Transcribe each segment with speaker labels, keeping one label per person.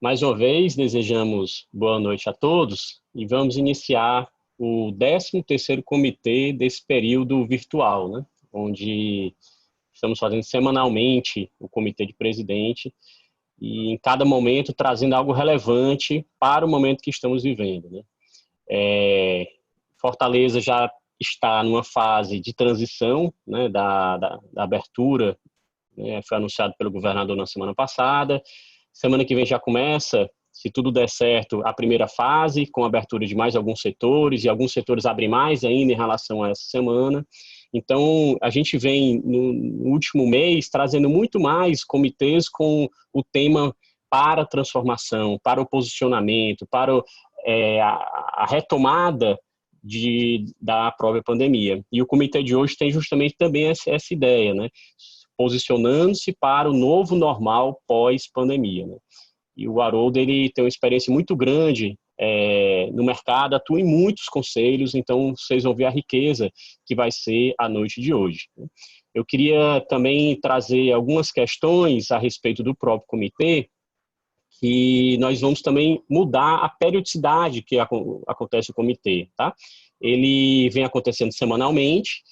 Speaker 1: Mais uma vez, desejamos boa noite a todos e vamos iniciar o 13º comitê desse período virtual, né? Onde estamos fazendo semanalmente o comitê de presidente e em cada momento trazendo algo relevante para o momento que estamos vivendo, né? Fortaleza já está numa fase de transição, né, da abertura, né, foi anunciado pelo governador na semana passada. Semana que vem já começa, se tudo der certo, a primeira fase, com a abertura de mais alguns setores, e alguns setores abrem mais ainda em relação a essa semana. Então, a gente vem, no último mês, trazendo muito mais comitês com o tema para a transformação, para o posicionamento, para a retomada da própria pandemia. E o comitê de hoje tem justamente também essa ideia, né? Posicionando-se para o novo normal pós-pandemia, né? E o Haroldo, ele tem uma experiência muito grande no mercado, atua em muitos conselhos, então vocês vão ver a riqueza que vai ser a noite de hoje. Eu queria também trazer algumas questões a respeito do próprio comitê, que nós vamos também mudar a periodicidade que acontece o comitê, tá? Ele vem acontecendo semanalmente,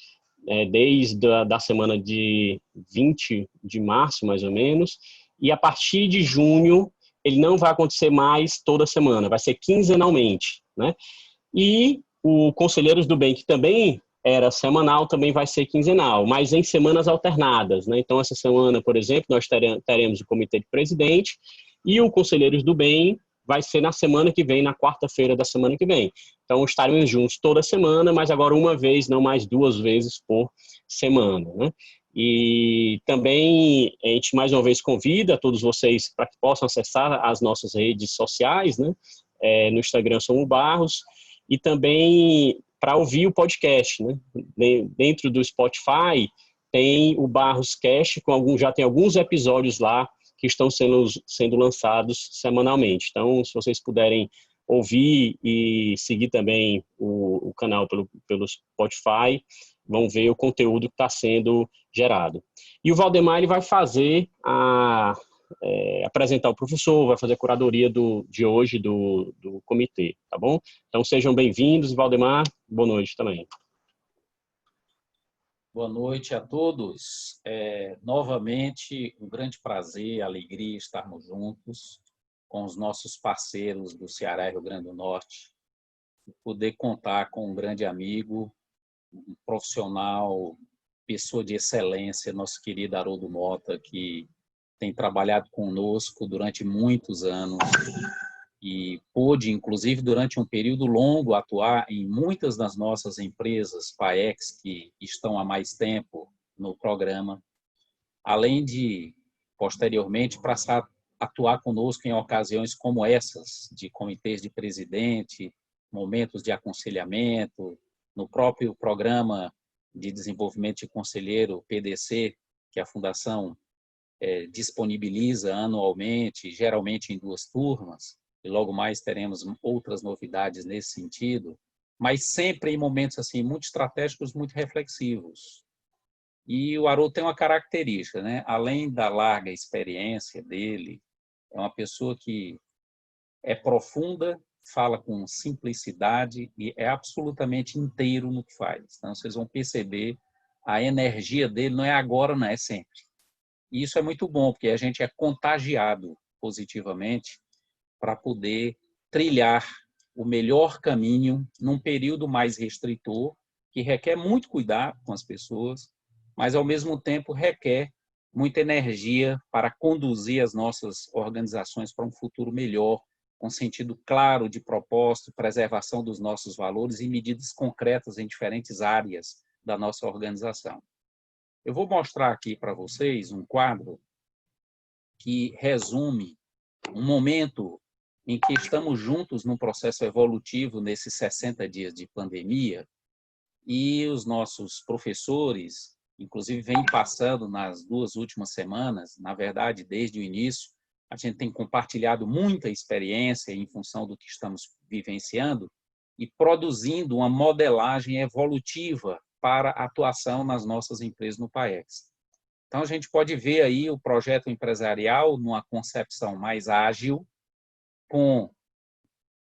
Speaker 1: desde da semana de 20 de março, mais ou menos, e a partir de junho ele não vai acontecer mais toda semana, vai ser quinzenalmente, né? E o Conselheiros do Bem, que também era semanal, também vai ser quinzenal, mas em semanas alternadas, né? Então, essa semana, por exemplo, nós teremos o Comitê de Presidente e o Conselheiros do Bem vai ser na semana que vem, na quarta-feira da semana que vem. Então, estaremos juntos toda semana, mas agora uma vez, não mais 2 vezes por semana, né? E também a gente mais uma vez convida todos vocês para que possam acessar as nossas redes sociais, né? No Instagram somos Barros, e também para ouvir o podcast, né? Dentro do Spotify tem o Barros Cast, já tem alguns episódios lá que estão sendo lançados semanalmente. Então, se vocês puderem ouvir e seguir também o canal pelo Spotify, vão ver o conteúdo que está sendo gerado. E o Valdemar, ele vai fazer apresentar o professor, vai fazer a curadoria de hoje do comitê, tá bom? Então, sejam bem-vindos, Valdemar, boa noite também.
Speaker 2: Boa noite a todos. Novamente, um grande prazer, alegria estarmos juntos com os nossos parceiros do Ceará e Rio Grande do Norte, poder contar com um grande amigo, um profissional, pessoa de excelência, nosso querido Haroldo Mota, que tem trabalhado conosco durante muitos anos e pôde, inclusive, durante um período longo, atuar em muitas das nossas empresas PAEX que estão há mais tempo no programa, além de, posteriormente, passar a atuar conosco em ocasiões como essas, de comitês de presidente, momentos de aconselhamento, no próprio programa de desenvolvimento de conselheiro, PDC, que a Fundação disponibiliza anualmente, geralmente em 2 turmas, e logo mais teremos outras novidades nesse sentido, mas sempre em momentos assim muito estratégicos, muito reflexivos. E o Haroldo tem uma característica, né? Além da larga experiência dele, é uma pessoa que é profunda, fala com simplicidade e é absolutamente inteiro no que faz. Então, vocês vão perceber a energia dele não é agora, não é sempre. E isso é muito bom, porque a gente é contagiado positivamente para poder trilhar o melhor caminho num período mais restritor, que requer muito cuidado com as pessoas, mas, ao mesmo tempo, requer muita energia para conduzir as nossas organizações para um futuro melhor, com sentido claro de propósito, preservação dos nossos valores e medidas concretas em diferentes áreas da nossa organização. Eu vou mostrar aqui para vocês um quadro que resume um momento em que estamos juntos num processo evolutivo nesses 60 dias de pandemia e os nossos professores, inclusive, vêm passando nas 2 últimas semanas, na verdade, desde o início, a gente tem compartilhado muita experiência em função do que estamos vivenciando e produzindo uma modelagem evolutiva para a atuação nas nossas empresas no PAEX. Então, a gente pode ver aí o projeto empresarial numa concepção mais ágil, com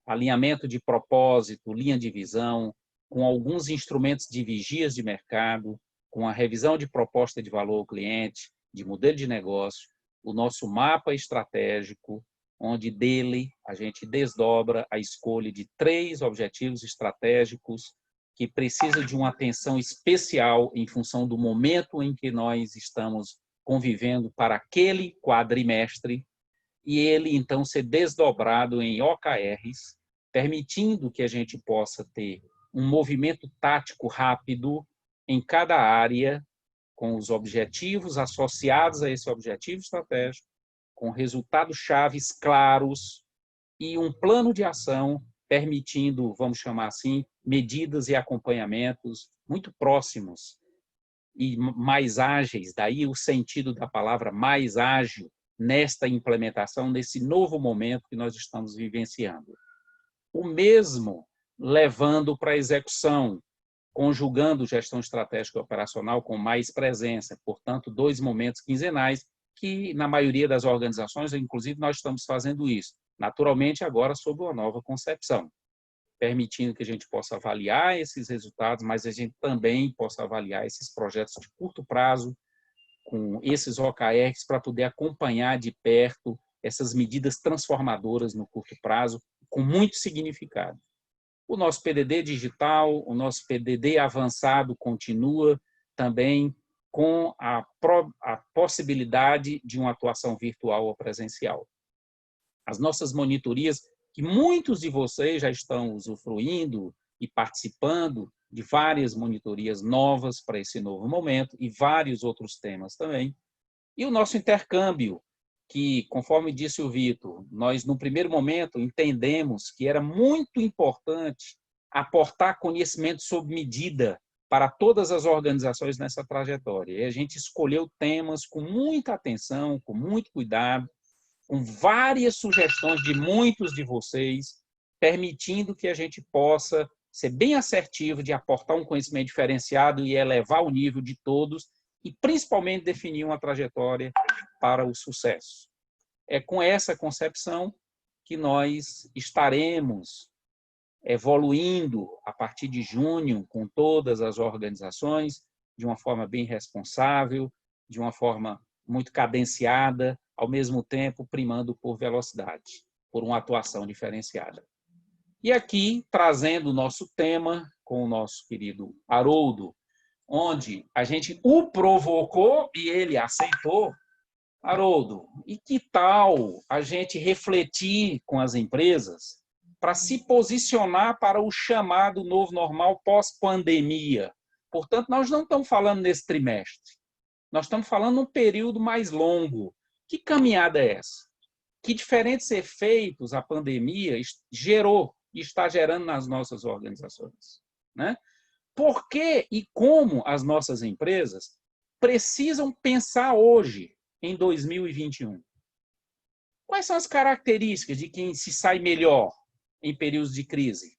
Speaker 2: alinhamento de propósito, linha de visão, com alguns instrumentos de vigias de mercado, com a revisão de proposta de valor ao cliente, de modelo de negócio, o nosso mapa estratégico, onde dele a gente desdobra a escolha de 3 objetivos estratégicos que precisam de uma atenção especial em função do momento em que nós estamos convivendo para aquele quadrimestre, e ele, então, ser desdobrado em OKRs, permitindo que a gente possa ter um movimento tático rápido em cada área, com os objetivos associados a esse objetivo estratégico, com resultados chaves claros e um plano de ação permitindo, vamos chamar assim, medidas e acompanhamentos muito próximos e mais ágeis, daí o sentido da palavra mais ágil, nesta implementação, nesse novo momento que nós estamos vivenciando. O mesmo levando para a execução, conjugando gestão estratégica e operacional com mais presença, portanto, 2 momentos quinzenais, que na maioria das organizações, inclusive, nós estamos fazendo isso, naturalmente agora sob uma nova concepção, permitindo que a gente possa avaliar esses resultados, mas a gente também possa avaliar esses projetos de curto prazo, com esses OKRs, para poder acompanhar de perto essas medidas transformadoras no curto prazo, com muito significado. O nosso PDD digital, o nosso PDD avançado continua também com a possibilidade de uma atuação virtual ou presencial. As nossas monitorias, que muitos de vocês já estão usufruindo e participando de várias monitorias novas para esse novo momento e vários outros temas também. E o nosso intercâmbio, que, conforme disse o Vitor, nós, no primeiro momento, entendemos que era muito importante aportar conhecimento sob medida para todas as organizações nessa trajetória. E a gente escolheu temas com muita atenção, com muito cuidado, com várias sugestões de muitos de vocês, permitindo que a gente possa ser bem assertivo de aportar um conhecimento diferenciado e elevar o nível de todos e, principalmente, definir uma trajetória para o sucesso. É com essa concepção que nós estaremos evoluindo a partir de junho com todas as organizações, de uma forma bem responsável, de uma forma muito cadenciada, ao mesmo tempo primando por velocidade, por uma atuação diferenciada. E aqui, trazendo o nosso tema com o nosso querido Haroldo, onde a gente o provocou e ele aceitou. Haroldo, e que tal a gente refletir com as empresas para se posicionar para o chamado novo normal pós-pandemia? Portanto, nós não estamos falando nesse trimestre, nós estamos falando num período mais longo. Que caminhada é essa? Que diferentes efeitos a pandemia gerou e está gerando nas nossas organizações, né? Por que e como as nossas empresas precisam pensar hoje, em 2021? Quais são as características de quem se sai melhor em períodos de crise?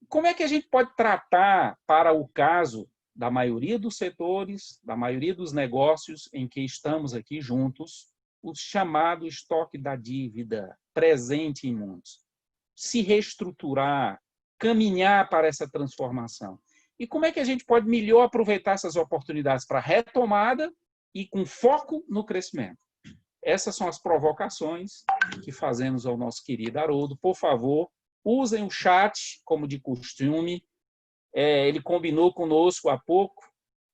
Speaker 2: Como é que a gente pode tratar, para o caso da maioria dos setores, da maioria dos negócios em que estamos aqui juntos, o chamado estoque da dívida presente em muitos? Se reestruturar, caminhar para essa transformação. E como é que a gente pode melhor aproveitar essas oportunidades para retomada e com foco no crescimento? Essas são as provocações que fazemos ao nosso querido Haroldo. Por favor, usem o chat como de costume. Ele combinou conosco há pouco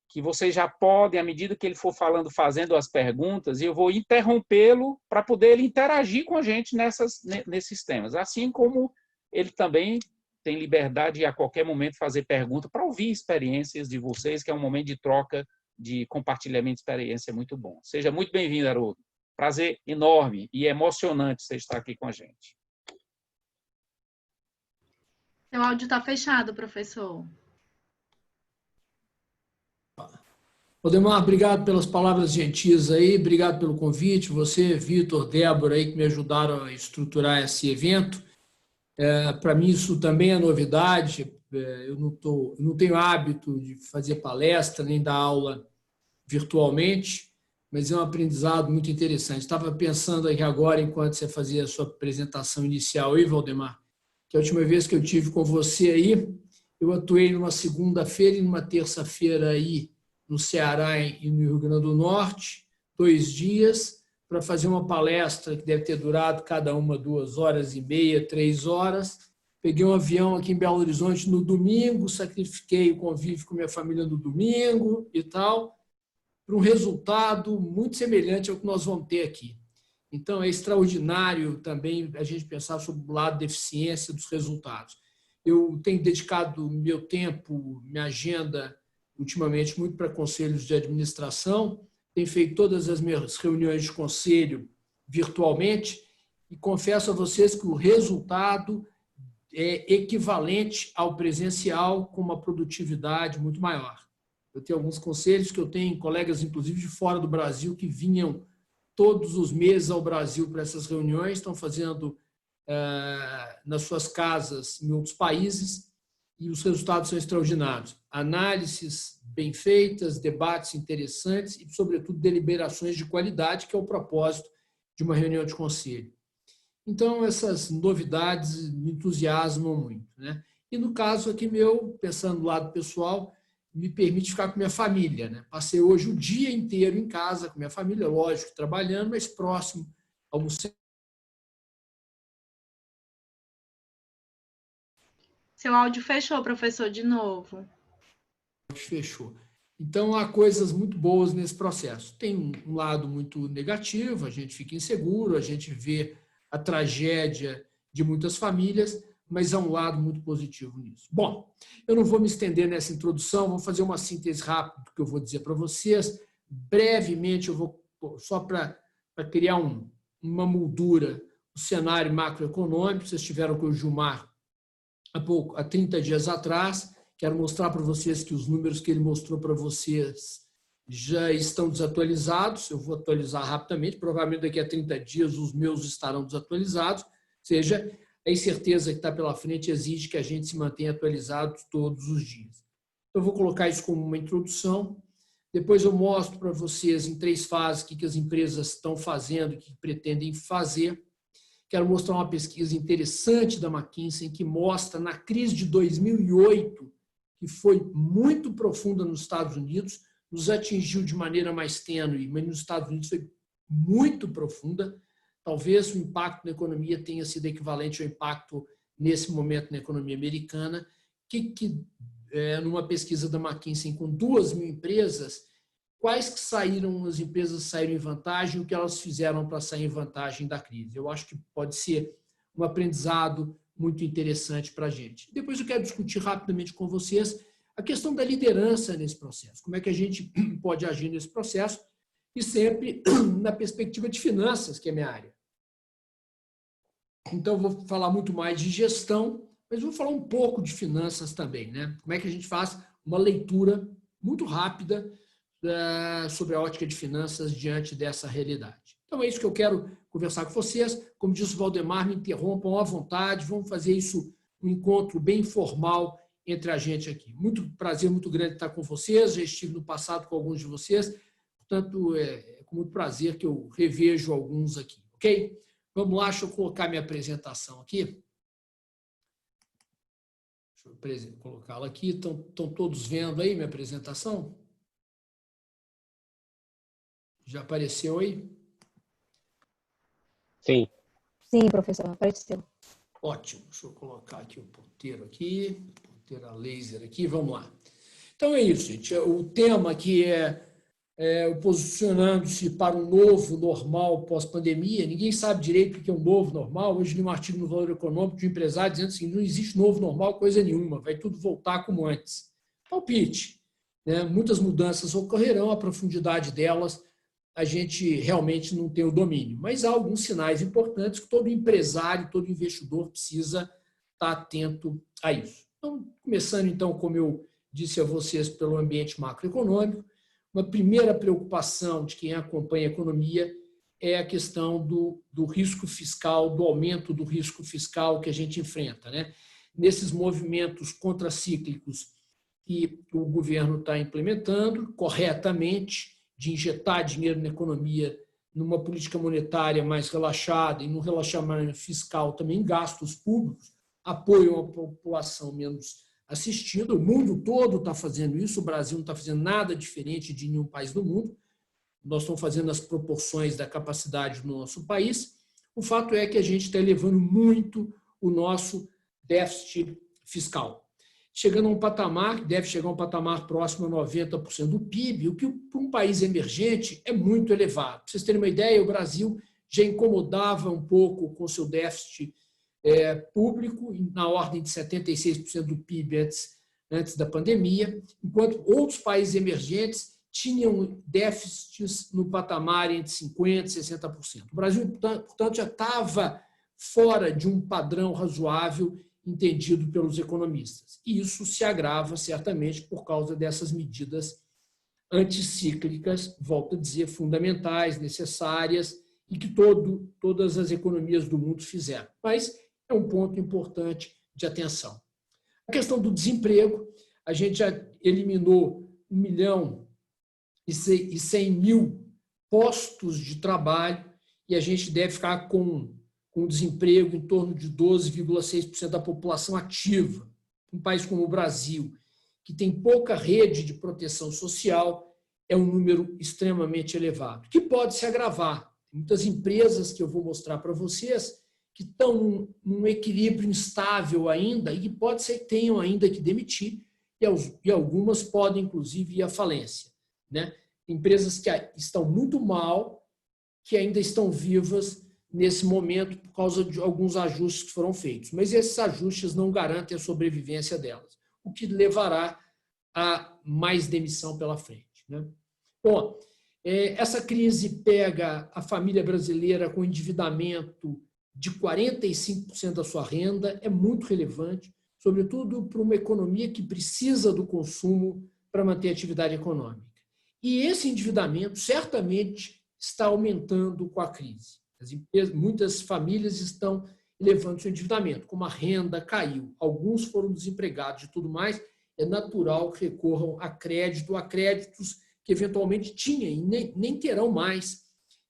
Speaker 2: que vocês já podem, à medida que ele for falando, fazendo as perguntas, e eu vou interrompê-lo para poder ele interagir com a gente nesses temas. Assim como ele também tem liberdade de, a qualquer momento, fazer pergunta para ouvir experiências de vocês, que é um momento de troca, de compartilhamento de experiência muito bom. Seja muito bem-vindo, Haroldo. Prazer enorme e emocionante você estar aqui com a gente.
Speaker 3: Seu áudio está fechado, professor.
Speaker 4: Odemar, obrigado pelas palavras gentis aí, obrigado pelo convite, você, Vitor, Débora, aí, que me ajudaram a estruturar esse evento. Para mim isso também é novidade, eu não tenho hábito de fazer palestra nem dar aula virtualmente, mas é um aprendizado muito interessante. Estava pensando aqui agora, enquanto você fazia a sua apresentação inicial aí, Valdemar, que a última vez que eu tive com você aí, eu atuei numa segunda-feira e numa terça-feira aí no Ceará e no Rio Grande do Norte, 2 dias, para fazer uma palestra que deve ter durado cada uma 2 horas e meia, 3 horas. Peguei um avião aqui em Belo Horizonte no domingo, sacrifiquei o convívio com minha família no domingo e tal, para um resultado muito semelhante ao que nós vamos ter aqui. Então, é extraordinário também a gente pensar sobre o lado da eficiência dos resultados. Eu tenho dedicado meu tempo, minha agenda, ultimamente, muito para conselhos de administração, tenho feito todas as minhas reuniões de conselho virtualmente e confesso a vocês que o resultado é equivalente ao presencial com uma produtividade muito maior. Eu tenho alguns conselhos que eu tenho, colegas, inclusive, de fora do Brasil, que vinham todos os meses ao Brasil para essas reuniões, estão fazendo nas suas casas em outros países e os resultados são extraordinários. Análises bem feitas, debates interessantes e, sobretudo, deliberações de qualidade, que é o propósito de uma reunião de conselho. Então, essas novidades me entusiasmam muito, né? E, no caso aqui meu, pensando do lado pessoal, me permite ficar com minha família, né? Passei hoje o dia inteiro em casa com minha família, lógico, trabalhando, mas próximo, almoçando.
Speaker 3: Seu áudio fechou, professor, de novo.
Speaker 4: Fechou. Então, há coisas muito boas nesse processo. Tem um lado muito negativo, a gente fica inseguro, a gente vê a tragédia de muitas famílias, mas há um lado muito positivo nisso. Bom, eu não vou me estender nessa introdução, vou fazer uma síntese rápida do que eu vou dizer para vocês. Brevemente, eu vou, só para criar uma moldura, o cenário macroeconômico. Vocês tiveram com o Gilmar há 30 dias atrás. Quero mostrar para vocês que os números que ele mostrou para vocês já estão desatualizados. Eu vou atualizar rapidamente, provavelmente daqui a 30 dias os meus estarão desatualizados. Ou seja, a incerteza que está pela frente exige que a gente se mantenha atualizado todos os dias. Então, eu vou colocar isso como uma introdução. Depois eu mostro para vocês em 3 fases o que as empresas estão fazendo e o que pretendem fazer. Quero mostrar uma pesquisa interessante da McKinsey que mostra, na crise de 2008, que foi muito profunda nos Estados Unidos, nos atingiu de maneira mais tênue, mas nos Estados Unidos foi muito profunda. Talvez o impacto na economia tenha sido equivalente ao impacto nesse momento na economia americana, numa pesquisa da McKinsey com 2.000 empresas, quais que as empresas saíram em vantagem e o que elas fizeram para sair em vantagem da crise. Eu acho que pode ser um aprendizado muito interessante para a gente. Depois eu quero discutir rapidamente com vocês a questão da liderança nesse processo, como é que a gente pode agir nesse processo, e sempre na perspectiva de finanças, que é minha área. Então, eu vou falar muito mais de gestão, mas vou falar um pouco de finanças também, né? Como é que a gente faz uma leitura muito rápida sobre a ótica de finanças diante dessa realidade. Então, é isso que eu quero conversar com vocês. Como disse o Valdemar, me interrompam à vontade, vamos fazer isso um encontro bem informal entre a gente aqui. Muito prazer, muito grande estar com vocês, já estive no passado com alguns de vocês, portanto, é com muito prazer que eu revejo alguns aqui, ok? Vamos lá, deixa eu colocar minha apresentação aqui. Deixa eu colocá-la aqui. Estão todos vendo aí minha apresentação? Já apareceu aí?
Speaker 1: Sim.
Speaker 5: Sim, professor, apareceu.
Speaker 4: Ótimo. Deixa eu colocar aqui o ponteiro aqui, ponteiro a laser aqui. Vamos lá. Então, é isso, gente. O tema aqui é o posicionando-se para um novo normal pós-pandemia. Ninguém sabe direito o que é um novo normal. Hoje, li um artigo no Valor Econômico de um empresário dizendo assim, não existe novo normal, coisa nenhuma, vai tudo voltar como antes. Palpite. Né? Muitas mudanças ocorrerão, a profundidade delas a gente realmente não tem o domínio. Mas há alguns sinais importantes que todo empresário, todo investidor precisa estar atento a isso. Então, começando, então, como eu disse a vocês, pelo ambiente macroeconômico, uma primeira preocupação de quem acompanha a economia é a questão do risco fiscal, do aumento do risco fiscal que a gente enfrenta, né? Nesses movimentos contracíclicos que o governo está implementando corretamente, de injetar dinheiro na economia, numa política monetária mais relaxada e num relaxamento fiscal também gastos públicos, apoiam a população menos assistida. O mundo todo está fazendo isso, o Brasil não está fazendo nada diferente de nenhum país do mundo. Nós estamos fazendo as proporções da capacidade do nosso país. O fato é que a gente está elevando muito o nosso déficit fiscal, chegando a um patamar, deve chegar a um patamar próximo a 90% do PIB, o que para um país emergente é muito elevado. Para vocês terem uma ideia, o Brasil já incomodava um pouco com seu déficit público, na ordem de 76% do PIB antes da pandemia, enquanto outros países emergentes tinham déficits no patamar entre 50% e 60%. O Brasil, portanto, já estava fora de um padrão razoável entendido pelos economistas. E isso se agrava certamente por causa dessas medidas anticíclicas, volto a dizer, fundamentais, necessárias, e que todas as economias do mundo fizeram. Mas é um ponto importante de atenção. A questão do desemprego, a gente já eliminou 1.100.000 postos de trabalho e a gente deve ficar com desemprego em torno de 12,6% da população ativa. Um país como o Brasil, que tem pouca rede de proteção social, é um número extremamente elevado, que pode se agravar. Tem muitas empresas que eu vou mostrar para vocês que estão num equilíbrio instável ainda e que pode ser que tenham ainda que demitir, e algumas podem, inclusive, ir à falência, né? Empresas que estão muito mal, que ainda estão vivas nesse momento por causa de alguns ajustes que foram feitos. Mas esses ajustes não garantem a sobrevivência delas, o que levará a mais demissão pela frente, né? Bom, essa crise pega a família brasileira com endividamento de 45% da sua renda, é muito relevante, sobretudo para uma economia que precisa do consumo para manter a atividade econômica. E esse endividamento certamente está aumentando com a crise. Muitas famílias estão elevando seu endividamento, como a renda caiu, alguns foram desempregados e tudo mais, é natural que recorram a créditos que eventualmente tinham e nem terão mais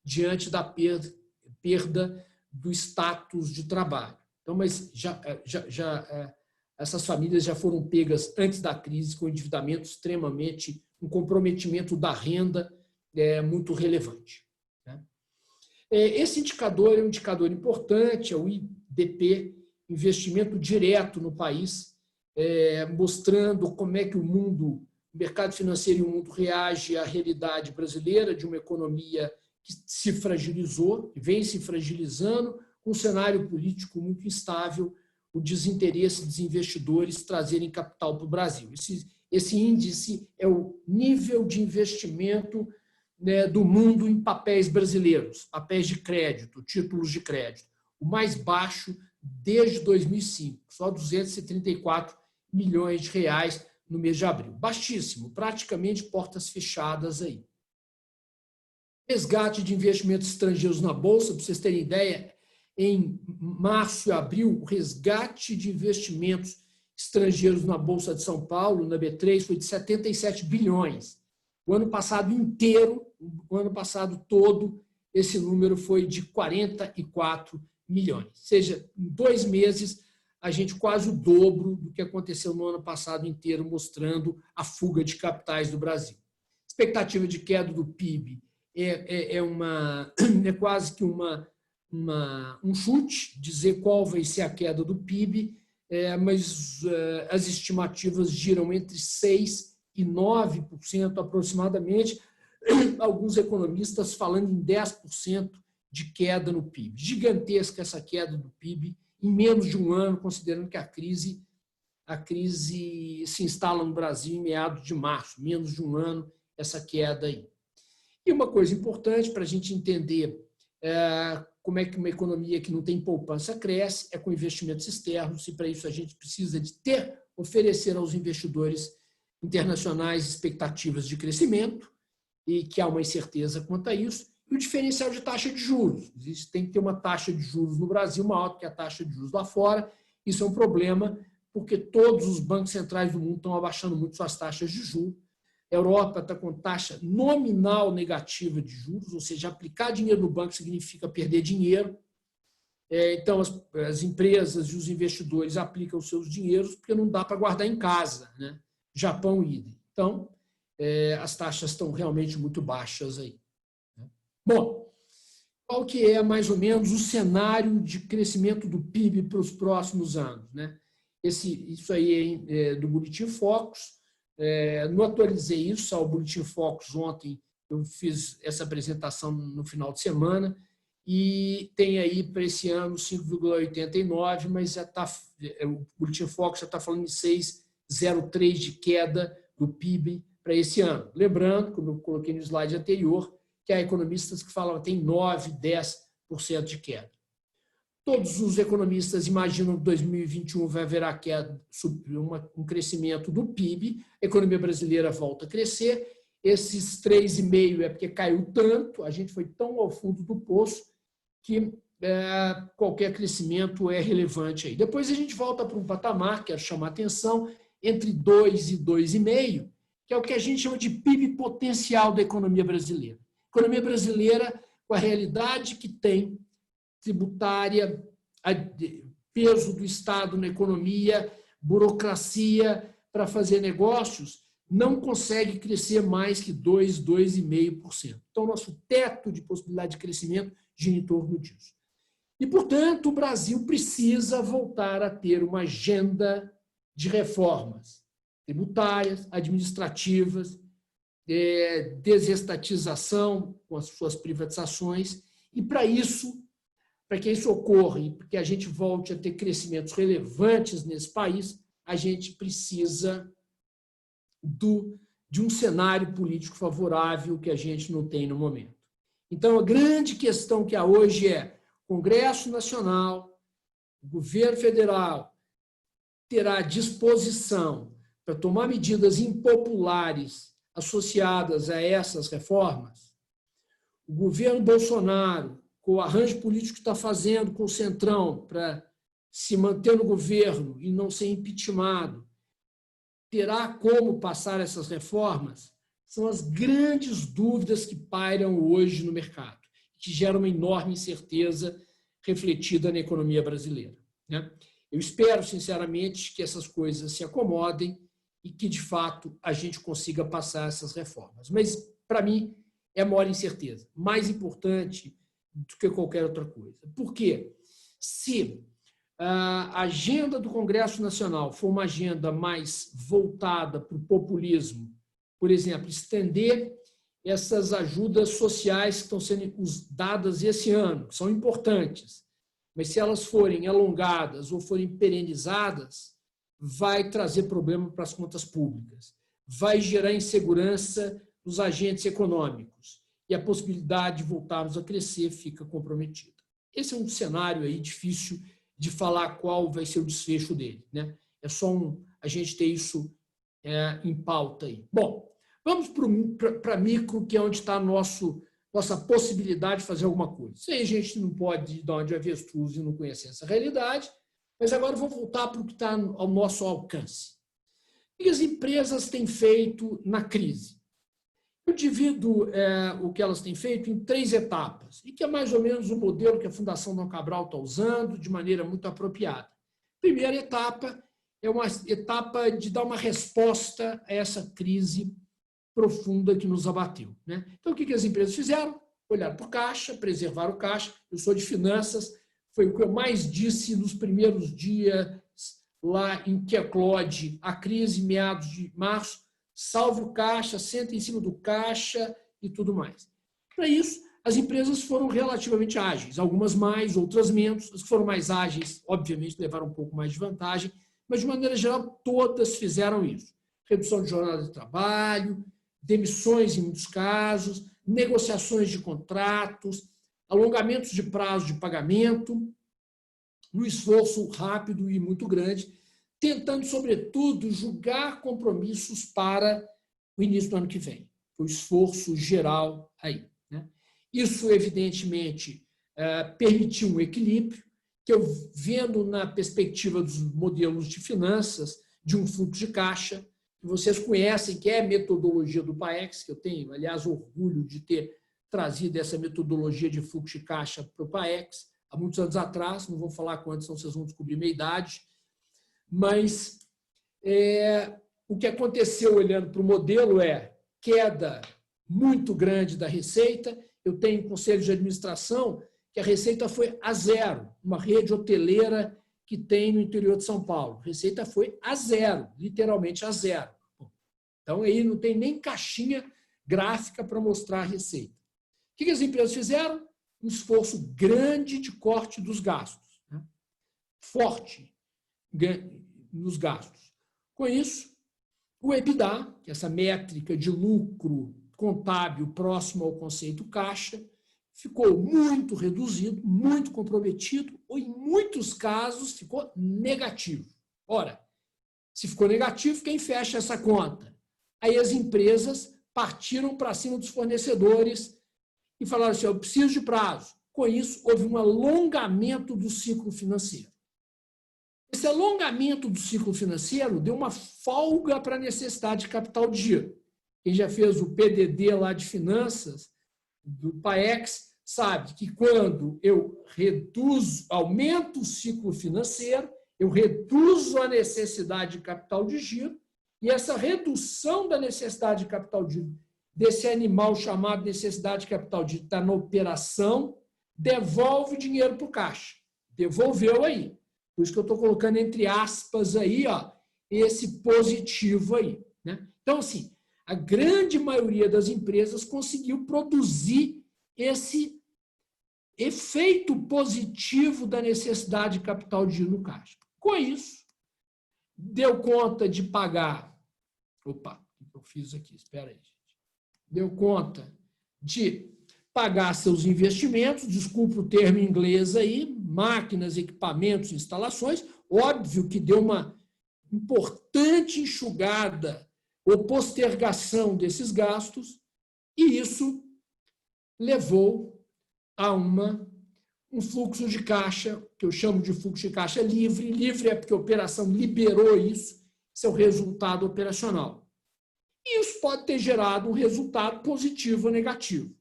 Speaker 4: diante da perda do status de trabalho. Então, mas essas famílias já foram pegas antes da crise com endividamento extremamente, um comprometimento da renda muito relevante. Esse indicador é um indicador importante, é o IDP, investimento direto no país, mostrando como é que o mercado financeiro e o mundo reage à realidade brasileira de uma economia que se fragilizou, vem se fragilizando, com um cenário político muito instável, o desinteresse dos investidores trazerem capital para o Brasil. Esse índice é o nível de investimento, né, do mundo em papéis brasileiros, papéis de crédito, títulos de crédito, o mais baixo desde 2005, só 234 milhões de reais no mês de abril. Baixíssimo, praticamente portas fechadas aí. Resgate de investimentos estrangeiros na Bolsa, para vocês terem ideia, em março e abril, o resgate de investimentos estrangeiros na Bolsa de São Paulo, na B3, foi de 77 bilhões. O ano passado inteiro, o ano passado todo, esse número foi de 44 milhões. Ou seja, em 2 meses, a gente quase o dobro do que aconteceu no ano passado inteiro, mostrando a fuga de capitais do Brasil. Expectativa de queda do PIB é quase que um chute, dizer qual vai ser a queda do PIB, mas as estimativas giram entre 6% e 9% aproximadamente, alguns economistas falando em 10% de queda no PIB. Gigantesca essa queda do PIB em menos de um ano, considerando que a crise se instala no Brasil em meados de março, menos de um ano essa queda aí. E uma coisa importante para a gente entender como é que uma economia que não tem poupança cresce é com investimentos externos, e para isso a gente precisa de oferecer aos investidores internacionais expectativas de crescimento, e que há uma incerteza quanto a isso, e o diferencial de taxa de juros. Tem que ter uma taxa de juros no Brasil maior do que a taxa de juros lá fora. Isso é um problema, porque todos os bancos centrais do mundo estão abaixando muito suas taxas de juros. A Europa está com taxa nominal negativa de juros, ou seja, aplicar dinheiro no banco significa perder dinheiro. Então, as empresas e os investidores aplicam os seus dinheiros porque não dá para guardar em casa, né? Japão, idem. Então, as taxas estão realmente muito baixas aí. Bom, qual que é mais ou menos o cenário de crescimento do PIB para os próximos anos, né? Isso aí é do Boletim Focus. Não atualizei isso ao Boletim Focus ontem, eu fiz essa apresentação no final de semana, e tem aí para esse ano 5,89, mas já tá, o Boletim Focus já está falando de 6,03 de queda do PIB para esse ano. Lembrando, como eu coloquei no slide anterior, que há economistas que falam que tem 9%, 10% de queda. Todos os economistas imaginam que 2021 vai haver a queda, um crescimento do PIB, a economia brasileira volta a crescer, esses 3,5% é porque caiu tanto, a gente foi tão ao fundo do poço, que qualquer crescimento é relevante aí. Depois a gente volta para um patamar, quero chamar a atenção, entre 2% e 2,5%, que é o que a gente chama de PIB potencial da economia brasileira. A economia brasileira, com a realidade que tem, tributária, peso do Estado na economia, burocracia para fazer negócios, não consegue crescer mais que 2%, 2,5%. Então, nosso teto de possibilidade de crescimento gira em torno disso. E, portanto, o Brasil precisa voltar a ter uma agenda de reformas tributárias, administrativas, desestatização com as suas privatizações, e para que isso ocorra e que a gente volte a ter crescimentos relevantes nesse país, a gente precisa de um cenário político favorável que a gente não tem no momento. Então, a grande questão que há hoje é o Congresso Nacional, o governo federal terá disposição para tomar medidas impopulares associadas a essas reformas. O governo Bolsonaro, com o arranjo político que está fazendo com o Centrão para se manter no governo e não ser impeachmentado, terá como passar essas reformas? São as grandes dúvidas que pairam hoje no mercado, que geram uma enorme incerteza refletida na economia brasileira, né? Eu espero, sinceramente, que essas coisas se acomodem e que, de fato, a gente consiga passar essas reformas. Mas, para mim, é a maior incerteza, mais importante do que qualquer outra coisa. Por quê? Se a agenda do Congresso Nacional for uma agenda mais voltada para o populismo, por exemplo, estender essas ajudas sociais que estão sendo dadas esse ano, que são importantes, mas se elas forem alongadas ou forem perenizadas, vai trazer problema para as contas públicas, vai gerar insegurança nos agentes econômicos e a possibilidade de voltarmos a crescer fica comprometida. Esse é um cenário aí difícil de falar qual vai ser o desfecho dele, né? É só a gente ter isso em pauta aí. Bom, vamos para micro, que é onde está a nossa possibilidade de fazer alguma coisa. Isso aí a gente não pode dar uma de avestruz e não conhecer essa realidade, mas agora vou voltar para o que está ao nosso alcance. O que as empresas têm feito na crise? Eu divido o que elas têm feito em 3 etapas, e que é mais ou menos o modelo que a Fundação Dom Cabral está usando de maneira muito apropriada. A primeira etapa é uma etapa de dar uma resposta a essa crise profunda que nos abateu, né? Então, o que as empresas fizeram? Olharam para o caixa, preservaram o caixa. Eu sou de finanças, foi o que eu mais disse nos primeiros dias lá em Queclode, a crise, meados de março. Salve o caixa, senta em cima do caixa e tudo mais. Para isso, as empresas foram relativamente ágeis, algumas mais, outras menos. As que foram mais ágeis, obviamente, levaram um pouco mais de vantagem, mas, de maneira geral, todas fizeram isso. Redução de jornada de trabalho, demissões em muitos casos, negociações de contratos, alongamentos de prazo de pagamento, no esforço rápido e muito grande, tentando, sobretudo, julgar compromissos para o início do ano que vem. O esforço geral aí, né? Isso, evidentemente, permitiu um equilíbrio, que eu, vendo na perspectiva dos modelos de finanças, de um fluxo de caixa, que vocês conhecem, que é a metodologia do PAEX, que eu tenho, aliás, orgulho de ter trazido essa metodologia de fluxo de caixa para o PAEX há muitos anos atrás, não vou falar quantos, senão vocês vão descobrir minha idade, mas o que aconteceu olhando para o modelo é queda muito grande da receita. Eu tenho um conselho de administração que a receita foi a zero, uma rede hoteleira que tem no interior de São Paulo. A receita foi a zero, literalmente a zero. Então, aí não tem nem caixinha gráfica para mostrar a receita. O que as empresas fizeram? Um esforço grande de corte dos gastos, né? Forte nos gastos. Com isso, o EBITDA, que é essa métrica de lucro contábil próximo ao conceito caixa, ficou muito reduzido, muito comprometido, ou em muitos casos ficou negativo. Ora, se ficou negativo, quem fecha essa conta? Aí as empresas partiram para cima dos fornecedores e falaram assim, eu preciso de prazo. Com isso, houve um alongamento do ciclo financeiro. Esse alongamento do ciclo financeiro deu uma folga para a necessidade de capital de giro. Quem já fez o PDD lá de finanças do PAEX sabe que quando eu aumento o ciclo financeiro, eu reduzo a necessidade de capital de giro, e essa redução da necessidade de capital de giro, desse animal chamado necessidade de capital de giro, está na operação, devolve dinheiro para o caixa. Devolveu aí. Por isso que eu estou colocando entre aspas aí, ó, esse positivo aí, né? Então, assim, a grande maioria das empresas conseguiu produzir esse efeito positivo da necessidade de capital de giro no caixa. Com isso, deu conta de pagar... Opa, o que eu fiz aqui? Espera aí, gente. Deu conta de pagar seus investimentos, desculpa o termo em inglês aí, máquinas, equipamentos, instalações. Óbvio que deu uma importante enxugada ou postergação desses gastos, e isso levou a um fluxo de caixa, que eu chamo de fluxo de caixa livre. Livre é porque a operação liberou isso, esse é o resultado operacional. E isso pode ter gerado um resultado positivo ou negativo.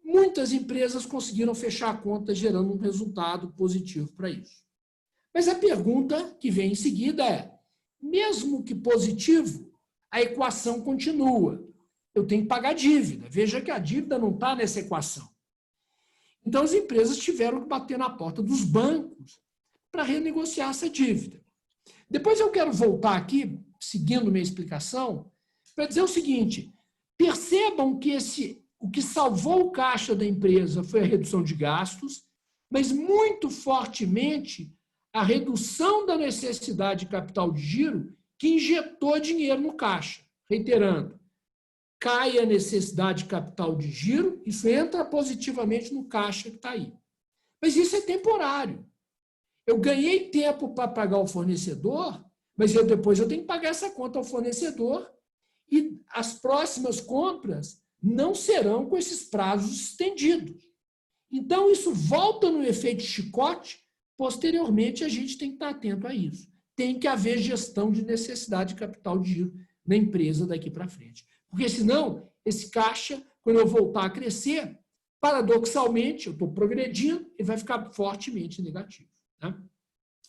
Speaker 4: Muitas empresas conseguiram fechar a conta gerando um resultado positivo para isso. Mas a pergunta que vem em seguida é, mesmo que positivo, a equação continua. Eu tenho que pagar dívida. Veja que a dívida não está nessa equação. Então, as empresas tiveram que bater na porta dos bancos para renegociar essa dívida. Depois eu quero voltar aqui, seguindo minha explicação, para dizer o seguinte, percebam que o que salvou o caixa da empresa foi a redução de gastos, mas muito fortemente a redução da necessidade de capital de giro que injetou dinheiro no caixa. Reiterando, cai a necessidade de capital de giro, isso entra positivamente no caixa que está aí. Mas isso é temporário. Eu ganhei tempo para pagar o fornecedor, mas depois eu tenho que pagar essa conta ao fornecedor e as próximas compras não serão com esses prazos estendidos. Então, isso volta no efeito chicote, posteriormente a gente tem que estar atento a isso. Tem que haver gestão de necessidade de capital de giro na empresa daqui para frente. Porque senão, esse caixa, quando eu voltar a crescer, paradoxalmente, eu estou progredindo e vai ficar fortemente negativo. Tá?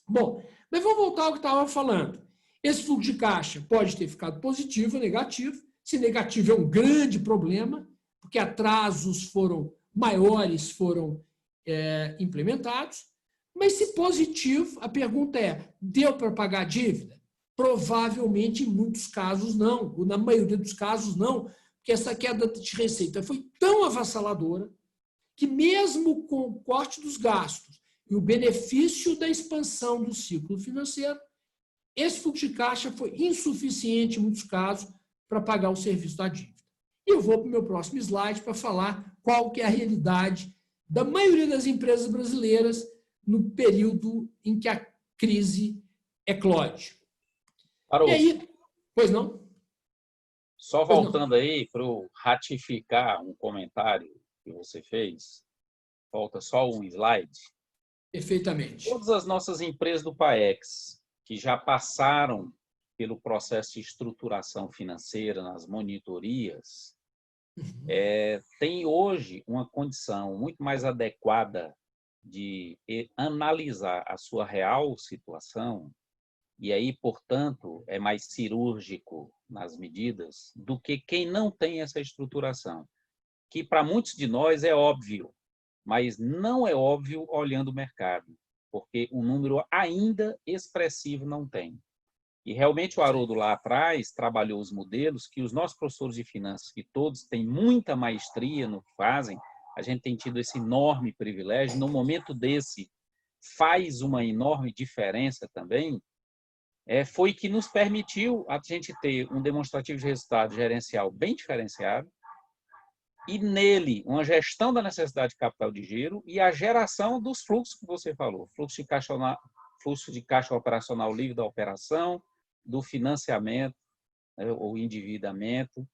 Speaker 4: Bom, mas vamos voltar ao que estava falando. Esse fluxo de caixa pode ter ficado positivo ou negativo. Se negativo é um grande problema, porque atrasos maiores foram implementados. Mas se positivo, a pergunta é, deu para pagar a dívida? Provavelmente, em muitos casos, não. Ou na maioria dos casos, não. Porque essa queda de receita foi tão avassaladora que mesmo com o corte dos gastos e o benefício da expansão do ciclo financeiro, esse fluxo de caixa foi insuficiente, em muitos casos, para pagar o serviço da dívida. E eu vou para o meu próximo slide para falar qual que é a realidade da maioria das empresas brasileiras no período em que a crise eclode.
Speaker 2: Haroldo,
Speaker 4: E aí, pois não?
Speaker 2: Só voltando aí para ratificar um comentário que você fez, falta só um slide.
Speaker 4: Perfeitamente.
Speaker 2: Todas as nossas empresas do PAEX que já passaram pelo processo de estruturação financeira nas monitorias, tem hoje uma condição muito mais adequada de analisar a sua real situação, e aí, portanto, é mais cirúrgico nas medidas do que quem não tem essa estruturação, que para muitos de nós é óbvio, mas não é óbvio olhando o mercado, porque um número ainda expressivo não tem. E realmente o Haroldo lá atrás trabalhou os modelos que os nossos professores de finanças, que todos têm muita maestria no que fazem, a gente tem tido esse enorme privilégio, no momento desse faz uma enorme diferença também, foi que nos permitiu a gente ter um demonstrativo de resultado gerencial bem diferenciado e nele uma gestão da necessidade de capital de giro e a geração dos fluxos que você falou, fluxo de caixa operacional livre da operação, do financiamento, ou endividamento,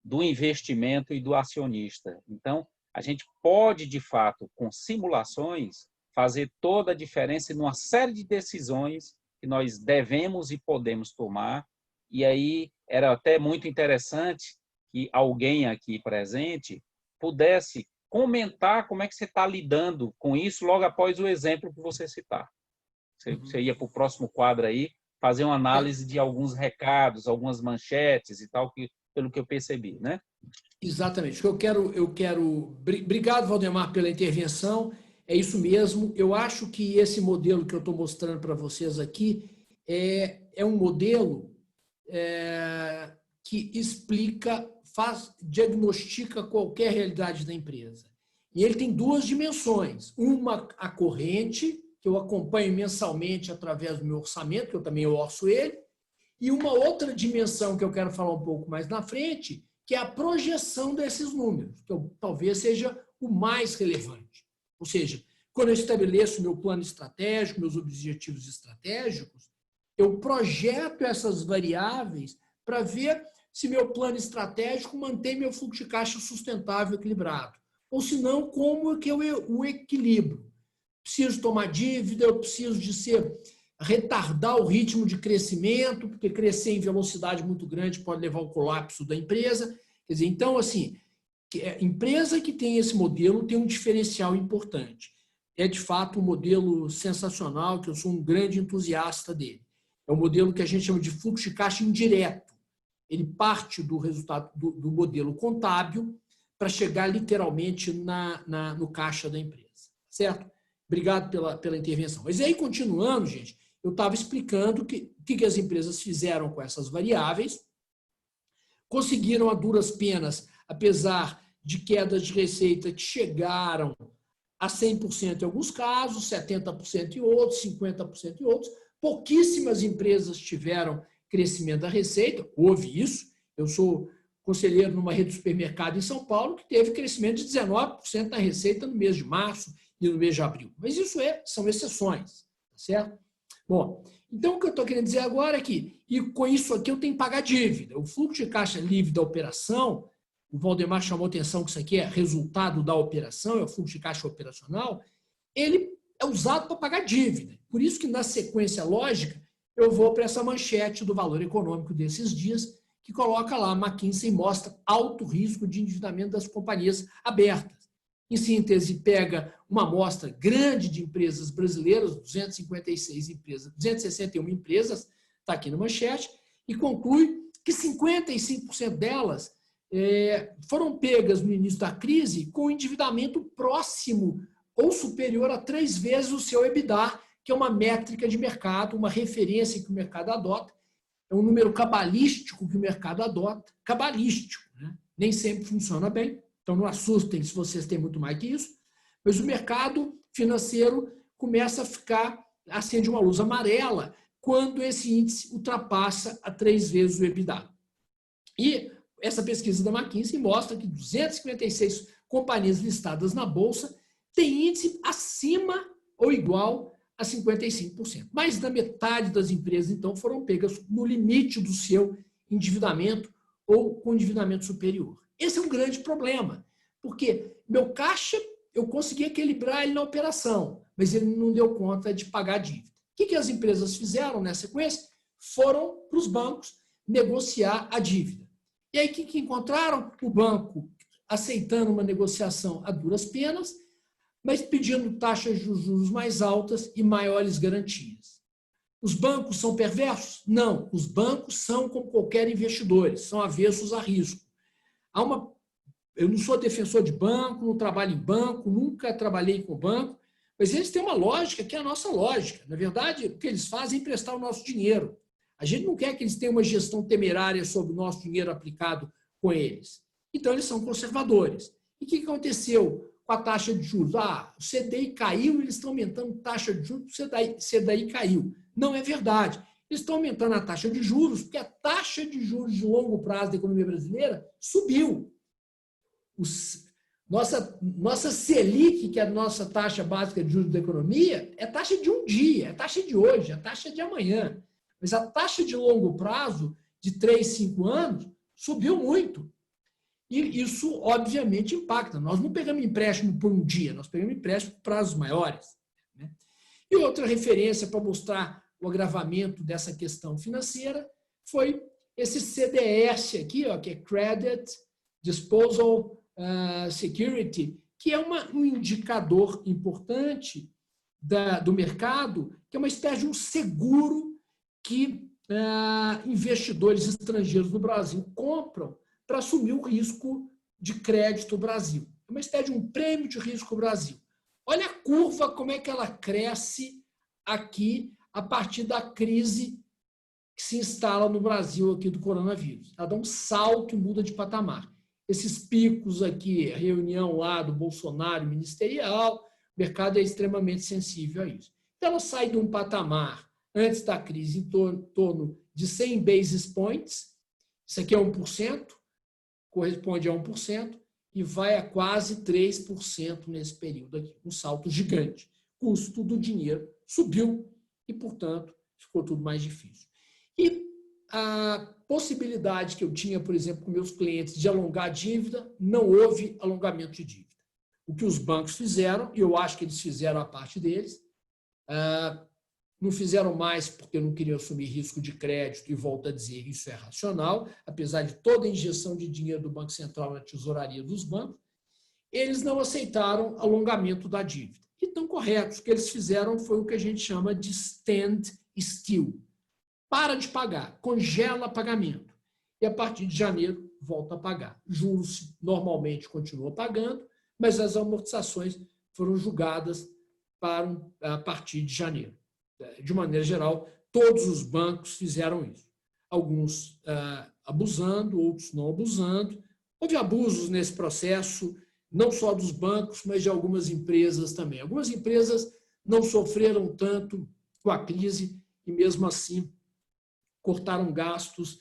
Speaker 2: do investimento e do acionista. Então, a gente pode, de fato, com simulações, fazer toda a diferença em uma série de decisões que nós devemos e podemos tomar. E aí era até muito interessante que alguém aqui presente pudesse comentar como é que você está lidando com isso logo após o exemplo que você citar. Você ia para o próximo quadro aí, fazer uma análise de alguns recados, algumas manchetes e tal, pelo que eu percebi, né?
Speaker 4: Exatamente. Obrigado, Valdemar, pela intervenção. É isso mesmo. Eu acho que esse modelo que eu estou mostrando para vocês aqui é um modelo que explica, diagnostica qualquer realidade da empresa. E ele tem duas dimensões. Uma, a corrente, que eu acompanho mensalmente através do meu orçamento, que eu também orço ele, e uma outra dimensão que eu quero falar um pouco mais na frente, que é a projeção desses números, que talvez seja o mais relevante. Ou seja, quando eu estabeleço meu plano estratégico, meus objetivos estratégicos, eu projeto essas variáveis para ver se meu plano estratégico mantém meu fluxo de caixa sustentável, equilibrado. Ou se não, como é que eu o equilibro? Preciso tomar dívida, eu preciso retardar o ritmo de crescimento, porque crescer em velocidade muito grande pode levar ao colapso da empresa. Quer dizer, então, assim, a empresa que tem esse modelo tem um diferencial importante. É, de fato, um modelo sensacional, que eu sou um grande entusiasta dele. É um modelo que a gente chama de fluxo de caixa indireto. Ele parte do resultado do modelo contábil para chegar literalmente no caixa da empresa. Certo? Obrigado pela intervenção. Mas aí, continuando, gente, eu estava explicando o que as empresas fizeram com essas variáveis, conseguiram a duras penas, apesar de quedas de receita que chegaram a 100% em alguns casos, 70% em outros, 50% em outros. Pouquíssimas empresas tiveram crescimento da receita, houve isso. Eu sou conselheiro numa rede de supermercado em São Paulo que teve crescimento de 19% na receita no mês de março e no mês de abril. Mas isso são exceções, tá certo? Bom, então o que eu estou querendo dizer agora é que, e com isso aqui eu tenho que pagar dívida. O fluxo de caixa livre da operação, o Valdemar chamou atenção que isso aqui é resultado da operação, é o fluxo de caixa operacional, ele é usado para pagar dívida. Por isso que na sequência lógica eu vou para essa manchete do Valor Econômico desses dias, que coloca lá, McKinsey mostra alto risco de endividamento das companhias abertas. Em síntese, pega uma amostra grande de empresas brasileiras, 256 empresas, 261 empresas, está aqui na manchete, e conclui que 55% delas foram pegas no início da crise com endividamento próximo ou superior a 3 vezes o seu EBITDA, que é uma métrica de mercado, uma referência que o mercado adota, é um número cabalístico que o mercado adota, cabalístico, né? Nem sempre funciona bem, então não assustem se vocês têm muito mais que isso, mas o mercado financeiro começa a acender uma luz amarela quando esse índice ultrapassa a 3 vezes o EBITDA. E essa pesquisa da McKinsey mostra que 256 companhias listadas na Bolsa têm índice acima ou igual a 55%. Mais da metade das empresas, então, foram pegas no limite do seu endividamento ou com endividamento superior. Esse é um grande problema, porque meu caixa, eu consegui equilibrar ele na operação, mas ele não deu conta de pagar a dívida. O que as empresas fizeram nessa sequência? foram para os bancos negociar a dívida. E aí, o que encontraram? O banco aceitando uma negociação a duras penas, mas pedindo taxas de juros mais altas e maiores garantias. Os bancos são perversos? Não. Os bancos são como qualquer investidor, são avessos a risco. Eu não sou defensor de banco, não trabalho em banco, nunca trabalhei com banco, mas eles têm uma lógica que é a nossa lógica. Na verdade, o que eles fazem é emprestar o nosso dinheiro. A gente não quer que eles tenham uma gestão temerária sobre o nosso dinheiro aplicado com eles. Então, eles são conservadores. E o que aconteceu com a taxa de juros? O CDI caiu, eles estão aumentando a taxa de juros, o CDI caiu. Não é verdade. Eles estão aumentando a taxa de juros porque a taxa de juros de longo prazo da economia brasileira subiu. Nossa Selic, que é a nossa taxa básica de juros da economia, é taxa de um dia, é taxa de hoje, é taxa de amanhã. Mas a taxa de longo prazo, de 3, 5 anos, subiu muito. E isso, obviamente, impacta. Nós não pegamos empréstimo por um dia, nós pegamos empréstimo por prazos maiores. Né? E outra referência para mostrar o agravamento dessa questão financeira foi esse CDS aqui, que é Credit Disposal Security, que é um indicador importante do mercado, que é uma espécie de um seguro que investidores estrangeiros no Brasil compram para assumir o risco de crédito Brasil. É uma espécie de um prêmio de risco Brasil. Olha a curva, como é que ela cresce aqui a partir da crise que se instala no Brasil aqui do coronavírus. Ela dá um salto e muda de patamar. Esses picos aqui, a reunião lá do Bolsonaro ministerial, o mercado é extremamente sensível a isso. Então, ela sai de um patamar antes da crise em torno de 100 basis points, isso aqui é 1%, corresponde a 1%, e vai a quase 3% nesse período aqui, um salto gigante. O custo do dinheiro subiu e, portanto, ficou tudo mais difícil. E a possibilidade que eu tinha, por exemplo, com meus clientes de alongar a dívida, não houve alongamento de dívida. O que os bancos fizeram, e eu acho que eles fizeram a parte deles, não fizeram mais porque não queriam assumir risco de crédito, e volto a dizer, isso é racional, apesar de toda a injeção de dinheiro do Banco Central na tesouraria dos bancos, eles não aceitaram alongamento da dívida. E estão corretos. O que eles fizeram foi o que a gente chama de stand still. Para de pagar, congela pagamento. E a partir de janeiro, volta a pagar. Juros normalmente continua pagando, mas as amortizações foram julgadas a partir de janeiro. De maneira geral, todos os bancos fizeram isso. Alguns abusando, outros não abusando. Houve abusos nesse processo, não só dos bancos, mas de algumas empresas também. Algumas empresas não sofreram tanto com a crise e, mesmo assim, cortaram gastos,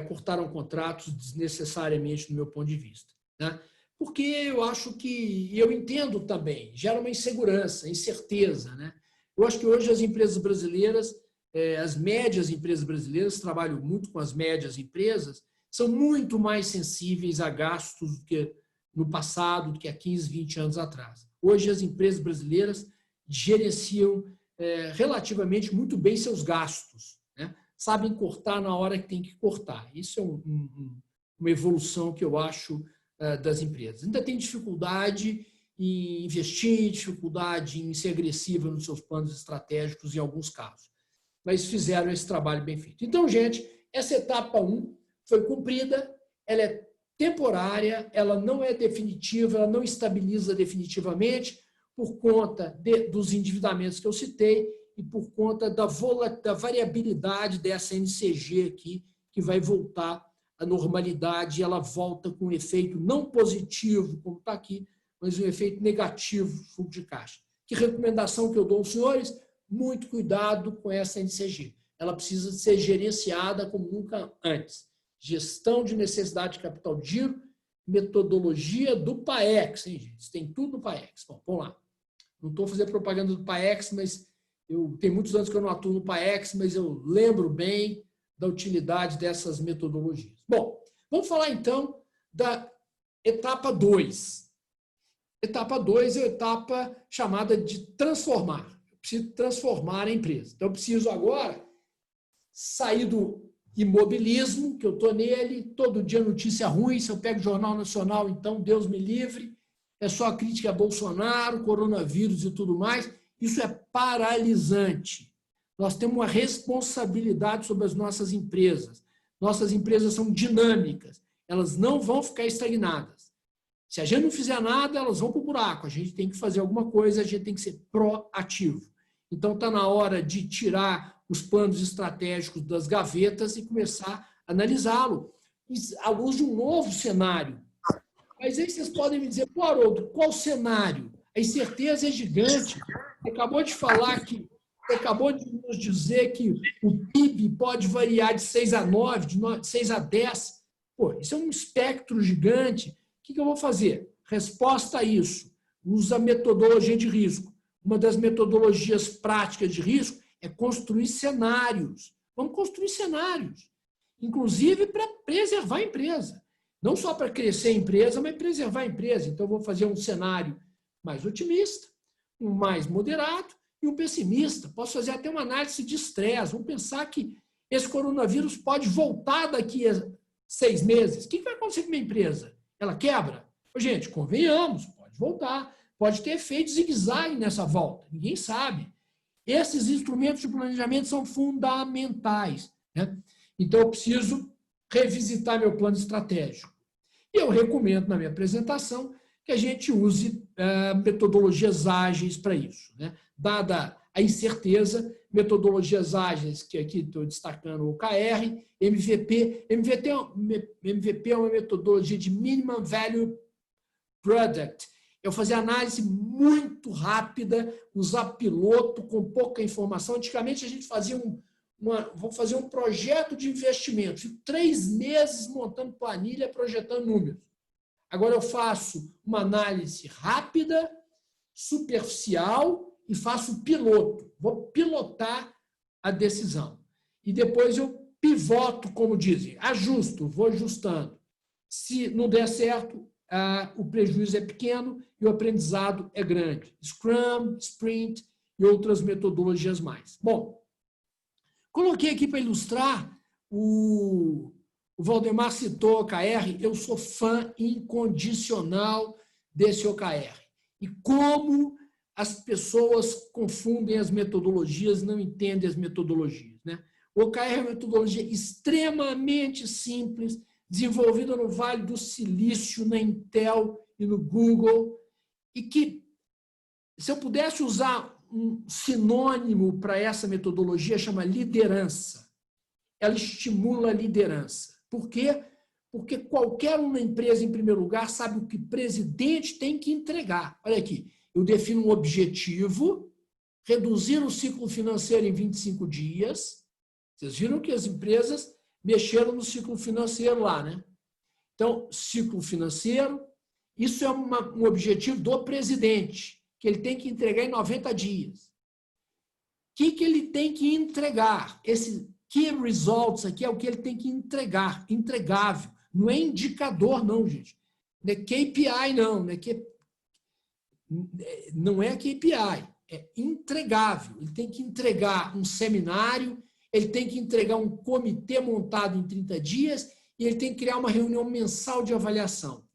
Speaker 4: cortaram contratos desnecessariamente, do meu ponto de vista. Né? Porque eu acho que, e eu entendo também, gera uma insegurança, incerteza. Né? Eu acho que hoje as empresas brasileiras, as médias empresas brasileiras, trabalho muito com as médias empresas, são muito mais sensíveis a gastos do que no passado, do que há 15, 20 anos atrás. Hoje as empresas brasileiras gerenciam relativamente muito bem seus gastos, né? Sabem cortar na hora que tem que cortar. Isso é uma evolução que eu acho das empresas. Ainda tem dificuldade em investir, dificuldade em ser agressiva nos seus planos estratégicos em alguns casos, mas fizeram esse trabalho bem feito. Então, gente, essa etapa 1 foi cumprida, ela é temporária, ela não é definitiva, ela não estabiliza definitivamente por conta dos endividamentos que eu citei e por conta da variabilidade dessa NCG aqui, que vai voltar à normalidade, e ela volta com um efeito não positivo, como está aqui, mas um efeito negativo no fluxo de caixa. Que recomendação que eu dou aos senhores? Muito cuidado com essa NCG. Ela precisa ser gerenciada como nunca antes. Gestão de necessidade de capital de giro, metodologia do PAEX, hein, gente? Tem tudo no PAEX. Bom, vamos lá. Não estou fazendo propaganda do PAEX, mas tem muitos anos que eu não atuo no PAEX, mas eu lembro bem da utilidade dessas metodologias. Bom, vamos falar então da etapa 2. Etapa 2 é a etapa chamada de transformar. Eu preciso transformar a empresa. Então, eu preciso agora sair do imobilismo, que eu estou nele, todo dia notícia ruim, se eu pego o Jornal Nacional, então Deus me livre, é só crítica a Bolsonaro, coronavírus e tudo mais. Isso é paralisante. Nós temos uma responsabilidade sobre as nossas empresas. Nossas empresas são dinâmicas, elas não vão ficar estagnadas. Se a gente não fizer nada, elas vão para o buraco. A gente tem que fazer alguma coisa, a gente tem que ser proativo. Então, está na hora de tirar os planos estratégicos das gavetas e começar a analisá-lo à luz de um novo cenário. Mas aí vocês podem me dizer, pô, Haroldo, qual cenário? A incerteza é gigante. Você acabou de falar que, você acabou de nos dizer que o PIB pode variar de 6 a 9, de 6 a 10. Pô, isso é um espectro gigante. O que eu vou fazer? Resposta a isso. Usa metodologia de risco. Uma das metodologias práticas de risco é construir cenários. Vamos construir cenários, inclusive para preservar a empresa. Não só para crescer a empresa, mas preservar a empresa. Então, eu vou fazer um cenário mais otimista, um mais moderado e um pessimista. Posso fazer até uma análise de estresse. Vamos pensar que esse coronavírus pode voltar daqui a 6 meses. O que vai acontecer com a minha empresa? Ela quebra? Gente, convenhamos, pode voltar. Pode ter efeito zigue-zague nessa volta. Ninguém sabe. Esses instrumentos de planejamento são fundamentais, né? Então, eu preciso revisitar meu plano estratégico. E eu recomendo, na minha apresentação, que a gente use metodologias ágeis para isso, né? Dada a incerteza, metodologias ágeis, que aqui estou destacando o OKR, MVP. MVP é uma metodologia de Minimum Value Product. Eu fazer análise muito rápida, usar piloto com pouca informação. Antigamente, a gente fazia vou fazer um projeto de investimento. Fico 3 meses montando planilha, projetando números. Agora eu faço uma análise rápida, superficial e faço piloto. Vou pilotar a decisão. E depois eu pivoto, como dizem, ajusto, vou ajustando. Se não der certo, o prejuízo é pequeno e o aprendizado é grande. Scrum, Sprint e outras metodologias mais. Bom, coloquei aqui para ilustrar, o Valdemar citou o OKR, eu sou fã incondicional desse OKR. E como as pessoas confundem as metodologias, não entendem as metodologias, né? O OKR é uma metodologia extremamente simples, desenvolvida no Vale do Silício, na Intel e no Google, e que, se eu pudesse usar um sinônimo para essa metodologia, chama liderança. Ela estimula a liderança. Por quê? Porque qualquer uma empresa, em primeiro lugar, sabe o que o presidente tem que entregar. Olha aqui, eu defino um objetivo, reduzir o ciclo financeiro em 25 dias. Vocês viram que as empresas mexeram no ciclo financeiro lá, né? Então, ciclo financeiro, isso é um objetivo do presidente, que ele tem que entregar em 90 dias. O que ele tem que entregar? Esse key results aqui é o que ele tem que entregar, entregável. Não é indicador, não, gente. Não é KPI, não. Não é KPI, é entregável. Ele tem que entregar um seminário, ele tem que entregar um comitê montado em 30 dias e ele tem que criar uma reunião mensal de avaliação.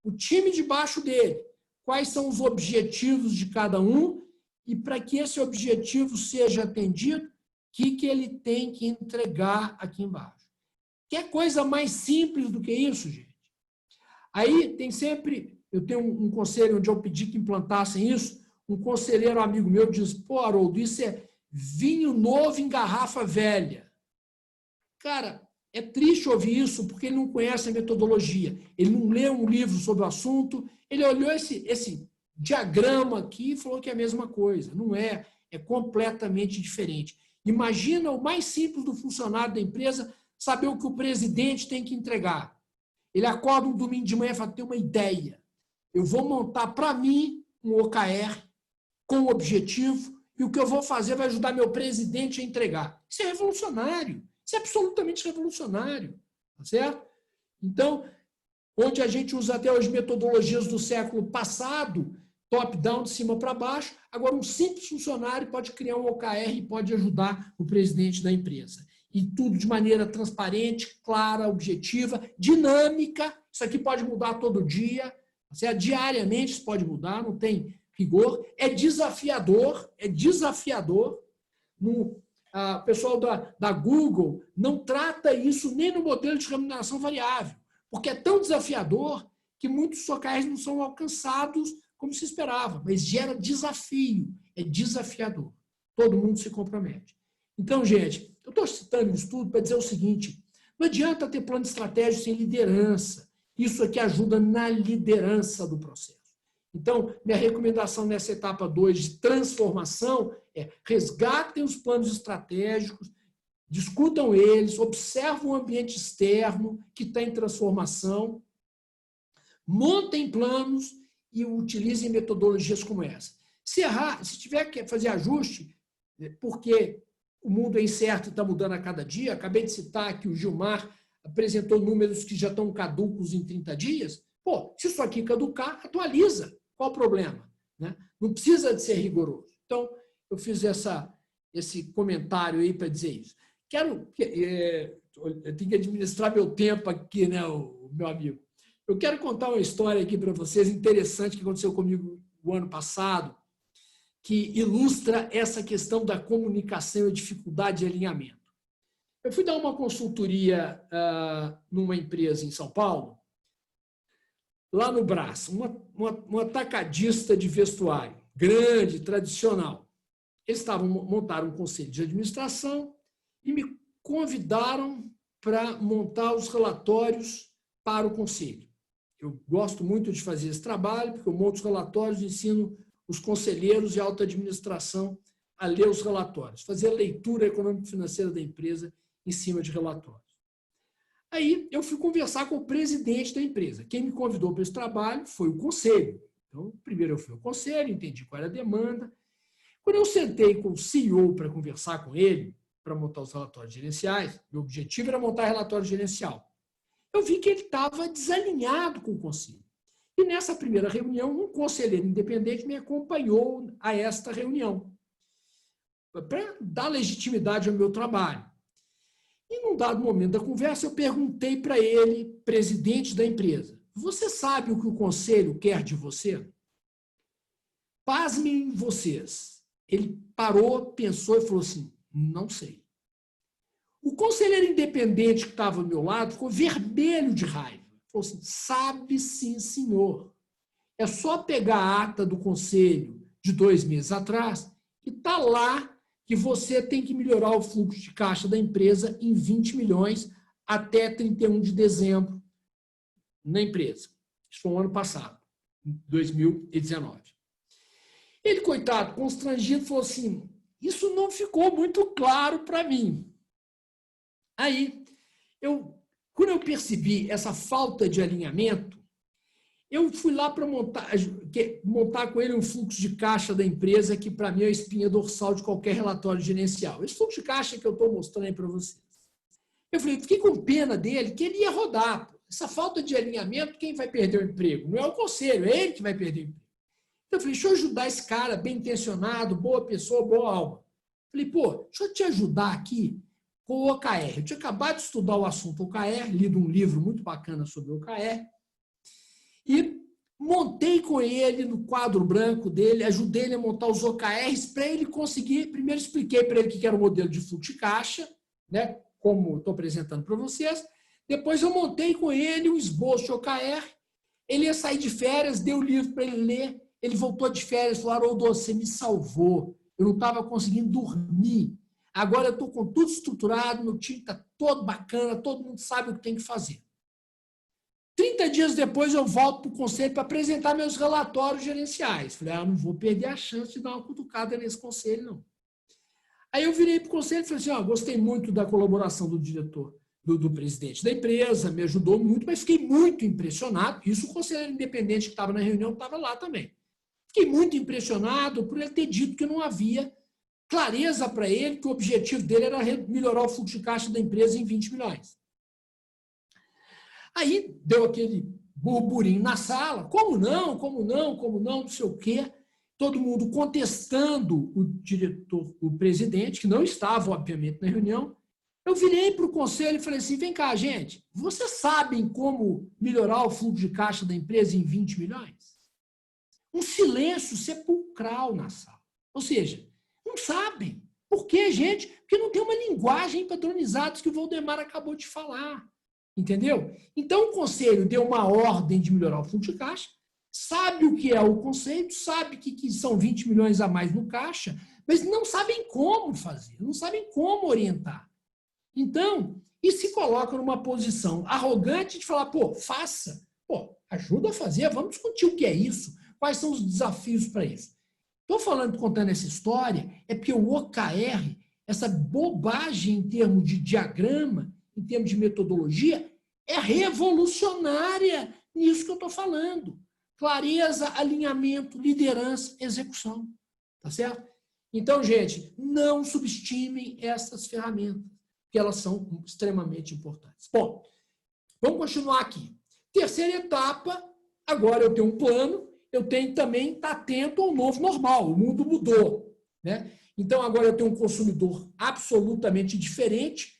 Speaker 4: O time debaixo dele, quais são os objetivos de cada um e para que esse objetivo seja atendido, o que ele tem que entregar aqui embaixo. Quer coisa mais simples do que isso, gente? Aí tem sempre, eu tenho um conselho onde eu pedi que implantassem isso, um conselheiro amigo meu diz, pô, Haroldo, isso é vinho novo em garrafa velha. Cara, é triste ouvir isso porque ele não conhece a metodologia, ele não leu um livro sobre o assunto, ele olhou esse diagrama aqui e falou que é a mesma coisa. Não é, é completamente diferente. Imagina o mais simples do funcionário da empresa saber o que o presidente tem que entregar. Ele acorda um domingo de manhã e fala, tem uma ideia, eu vou montar para mim um OKR com objetivo e o que eu vou fazer vai ajudar meu presidente a entregar. Isso é revolucionário. Isso é absolutamente revolucionário. Tá certo? Então, onde a gente usa até hoje metodologias do século passado, top-down, de cima para baixo, agora um simples funcionário pode criar um OKR e pode ajudar o presidente da empresa. e tudo de maneira transparente, clara, objetiva, dinâmica. Isso aqui pode mudar todo dia, diariamente isso pode mudar, não tem rigor. É desafiador. O pessoal da Google não trata isso nem no modelo de remuneração variável, porque é tão desafiador que muitos OKRs não são alcançados como se esperava, mas gera desafio, é desafiador. Todo mundo se compromete. Então, gente, eu estou citando isso tudo para dizer o seguinte: não adianta ter plano estratégico sem liderança. Isso aqui ajuda na liderança do processo. Então, minha recomendação nessa etapa 2 de transformação é resgatem os planos estratégicos, discutam eles, observam o ambiente externo que está em transformação, montem planos e utilizem metodologias como essa. Se errar, se tiver que fazer ajuste, porque o mundo é incerto e está mudando a cada dia, acabei de citar que o Gilmar apresentou números que já estão caducos em 30 dias. Pô, se isso aqui caducar, atualiza. Qual o problema? Né? Não precisa de ser rigoroso. Então, eu fiz esse comentário aí para dizer isso. Eu tenho que administrar meu tempo aqui, né, meu amigo. Eu quero contar uma história aqui para vocês interessante que aconteceu comigo o ano passado, que ilustra essa questão da comunicação e dificuldade de alinhamento. Eu fui dar uma consultoria numa empresa em São Paulo, lá no Brás, uma atacadista de vestuário, grande, tradicional. Eles montaram um conselho de administração e me convidaram para montar os relatórios para o conselho. Eu gosto muito de fazer esse trabalho, porque eu monto os relatórios e ensino os conselheiros de alta administração a ler os relatórios, fazer a leitura econômico-financeira da empresa em cima de relatórios. Aí eu fui conversar com o presidente da empresa. Quem me convidou para esse trabalho foi o conselho. Então, primeiro eu fui ao conselho, entendi qual era a demanda. Quando eu sentei com o CEO para conversar com ele, para montar os relatórios gerenciais, meu objetivo era montar relatório gerencial. Eu vi que ele estava desalinhado com o conselho. E nessa primeira reunião, um conselheiro independente me acompanhou a esta reunião, para dar legitimidade ao meu trabalho. E num dado momento da conversa, eu perguntei para ele, presidente da empresa: você sabe o que o conselho quer de você? Pasmem vocês. Ele parou, pensou e falou assim: não sei. O conselheiro independente que estava ao meu lado ficou vermelho de raiva. Falou assim: sabe sim, senhor. É só pegar a ata do conselho de 2 meses atrás e está lá que você tem que melhorar o fluxo de caixa da empresa em 20 milhões até 31 de dezembro na empresa. Isso foi no ano passado, 2019. Ele, coitado, constrangido, falou assim: isso não ficou muito claro para mim. Aí, quando eu percebi essa falta de alinhamento, eu fui lá para montar com ele um fluxo de caixa da empresa, que para mim é a espinha dorsal de qualquer relatório gerencial. Esse fluxo de caixa que eu estou mostrando aí para vocês. Eu falei, fiquei com pena dele, que ele ia rodar. Essa falta de alinhamento, quem vai perder o emprego? Não é o conselho, é ele que vai perder o emprego. Então, eu falei, deixa eu ajudar esse cara, bem intencionado, boa pessoa, boa alma. Falei, pô, deixa eu te ajudar aqui com o OKR. Eu tinha acabado de estudar o assunto OKR, lido um livro muito bacana sobre o OKR, e montei com ele no quadro branco dele, ajudei ele a montar os OKRs para ele conseguir. Primeiro expliquei para ele o que era o modelo de fluxo de caixa, né, como estou apresentando para vocês. Depois eu montei com ele um esboço de OKR. Ele ia sair de férias, dei o livro para ele ler. Ele voltou de férias e falou: Haroldo, você me salvou. Eu não estava conseguindo dormir. Agora eu estou com tudo estruturado, meu time está todo bacana, todo mundo sabe o que tem que fazer. 30 dias depois eu volto para o conselho para apresentar meus relatórios gerenciais. Falei, não vou perder a chance de dar uma cutucada nesse conselho, não. Aí eu virei para o conselho e falei assim: gostei muito da colaboração do diretor, do presidente da empresa, me ajudou muito, mas fiquei muito impressionado. Isso o conselheiro independente que estava na reunião estava lá também. Fiquei muito impressionado por ele ter dito que não havia clareza para ele, que o objetivo dele era melhorar o fluxo de caixa da empresa em 20 milhões. Aí deu aquele burburinho na sala: como não, não sei o quê. Todo mundo contestando o diretor, o presidente, que não estava, obviamente, na reunião. Eu virei para o conselho e falei assim, vem cá, gente, vocês sabem como melhorar o fluxo de caixa da empresa em 20 milhões? Um silêncio sepulcral na sala. Ou seja, não sabem. Por quê, gente? Porque não tem uma linguagem padronizada que o Valdemar acabou de falar. Entendeu? Então, o conselho deu uma ordem de melhorar o fluxo de caixa, sabe o que é o conceito, sabe que são 20 milhões a mais no caixa, mas não sabem como fazer, não sabem como orientar. Então, e se coloca numa posição arrogante de falar, pô, faça, pô, ajuda a fazer, vamos discutir o que é isso, quais são os desafios para isso. Estou contando essa história, é porque o OKR, essa bobagem em termos de diagrama, em termos de metodologia, é revolucionária nisso que eu estou falando. Clareza, alinhamento, liderança, execução. Tá certo? Então, gente, não subestimem essas ferramentas, porque elas são extremamente importantes. Bom, vamos continuar aqui. Terceira etapa, agora eu tenho um plano, eu tenho também que estar atento ao novo normal, o mundo mudou, né? Então, agora eu tenho um consumidor absolutamente diferente.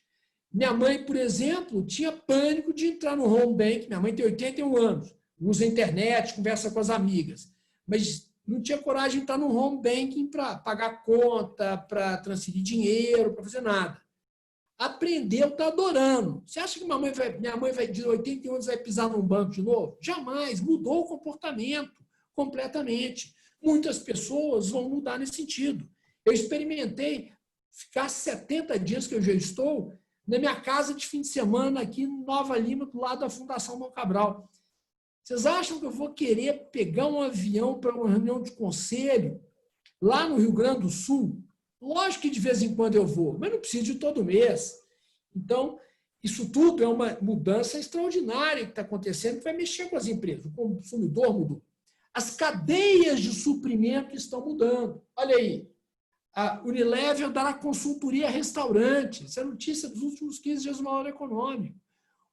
Speaker 4: Minha mãe, por exemplo, tinha pânico de entrar no home bank, minha mãe tem 81 anos, usa a internet, conversa com as amigas, mas não tinha coragem de entrar no home banking para pagar conta, para transferir dinheiro, para fazer nada. Aprendeu, está adorando. Você acha que minha mãe vai de 81 anos vai pisar num banco de novo? Jamais, mudou o comportamento completamente. Muitas pessoas vão mudar nesse sentido. Eu experimentei ficar 70 dias que eu já estou na minha casa de fim de semana aqui em Nova Lima, do lado da Fundação Dom Cabral. Vocês acham que eu vou querer pegar um avião para uma reunião de conselho lá no Rio Grande do Sul? Lógico que de vez em quando eu vou, mas não preciso de todo mês. Então, isso tudo é uma mudança extraordinária que está acontecendo, que vai mexer com as empresas. O consumidor mudou. As cadeias de suprimento estão mudando. Olha aí, a Unilever dará consultoria a restaurante. Essa é a notícia dos últimos 15 dias no Valor Econômico.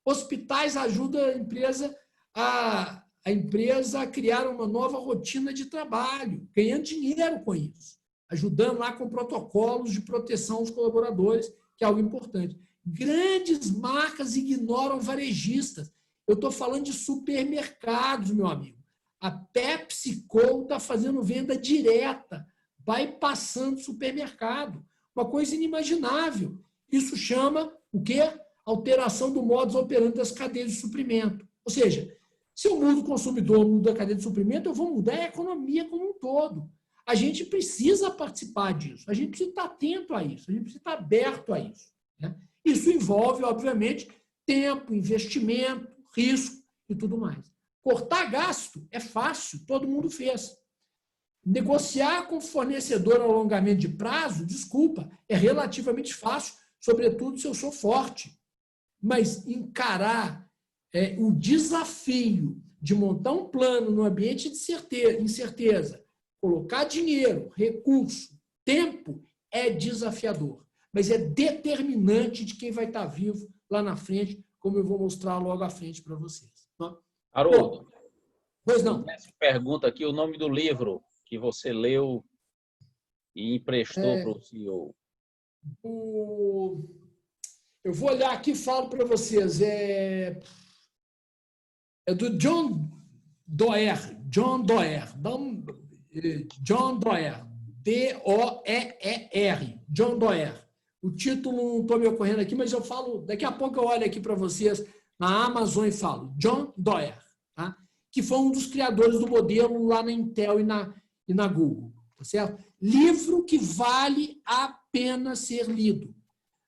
Speaker 4: Hospitais ajudam a empresa a criar uma nova rotina de trabalho, ganhando dinheiro com isso, ajudando lá com protocolos de proteção aos colaboradores, que é algo importante. Grandes marcas ignoram varejistas. Eu estou falando de supermercados, meu amigo. A PepsiCo está fazendo venda direta, vai passando supermercado. Uma coisa inimaginável. Isso chama o quê? Alteração do modus operandi das cadeias de suprimento. Ou seja, se eu mudo o consumidor, mudo a cadeia de suprimento, eu vou mudar a economia como um todo. A gente precisa participar disso, a gente precisa estar atento a isso, a gente precisa estar aberto a isso, né? Isso envolve, obviamente, tempo, investimento, risco e tudo mais. Cortar gasto é fácil, todo mundo fez. Negociar com o fornecedor alongamento de prazo, desculpa, é relativamente fácil, sobretudo se eu sou forte. Mas encarar o desafio de montar um plano no ambiente de incerteza, colocar dinheiro, recurso, tempo, é desafiador, mas é determinante de quem vai estar vivo lá na frente, como eu vou mostrar logo à frente para vocês.
Speaker 2: Haroldo,
Speaker 4: pois não.
Speaker 2: Essa pergunta aqui, o nome do livro que você leu e emprestou para o CEO.
Speaker 4: Eu vou olhar aqui e falo para vocês. É do John Doerr. John Doerr. D-O-E-E-R. John Doerr. O título não estou me ocorrendo aqui, mas eu falo, daqui a pouco eu olho aqui para vocês na Amazon e falo. John Doerr, tá? Que foi um dos criadores do modelo lá na Intel e na Google. Tá certo? Livro que vale a pena ser lido.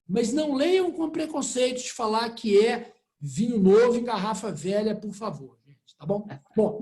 Speaker 4: Mas não leiam com preconceito de falar que é vinho novo em garrafa velha, por favor, gente, tá bom? Bom,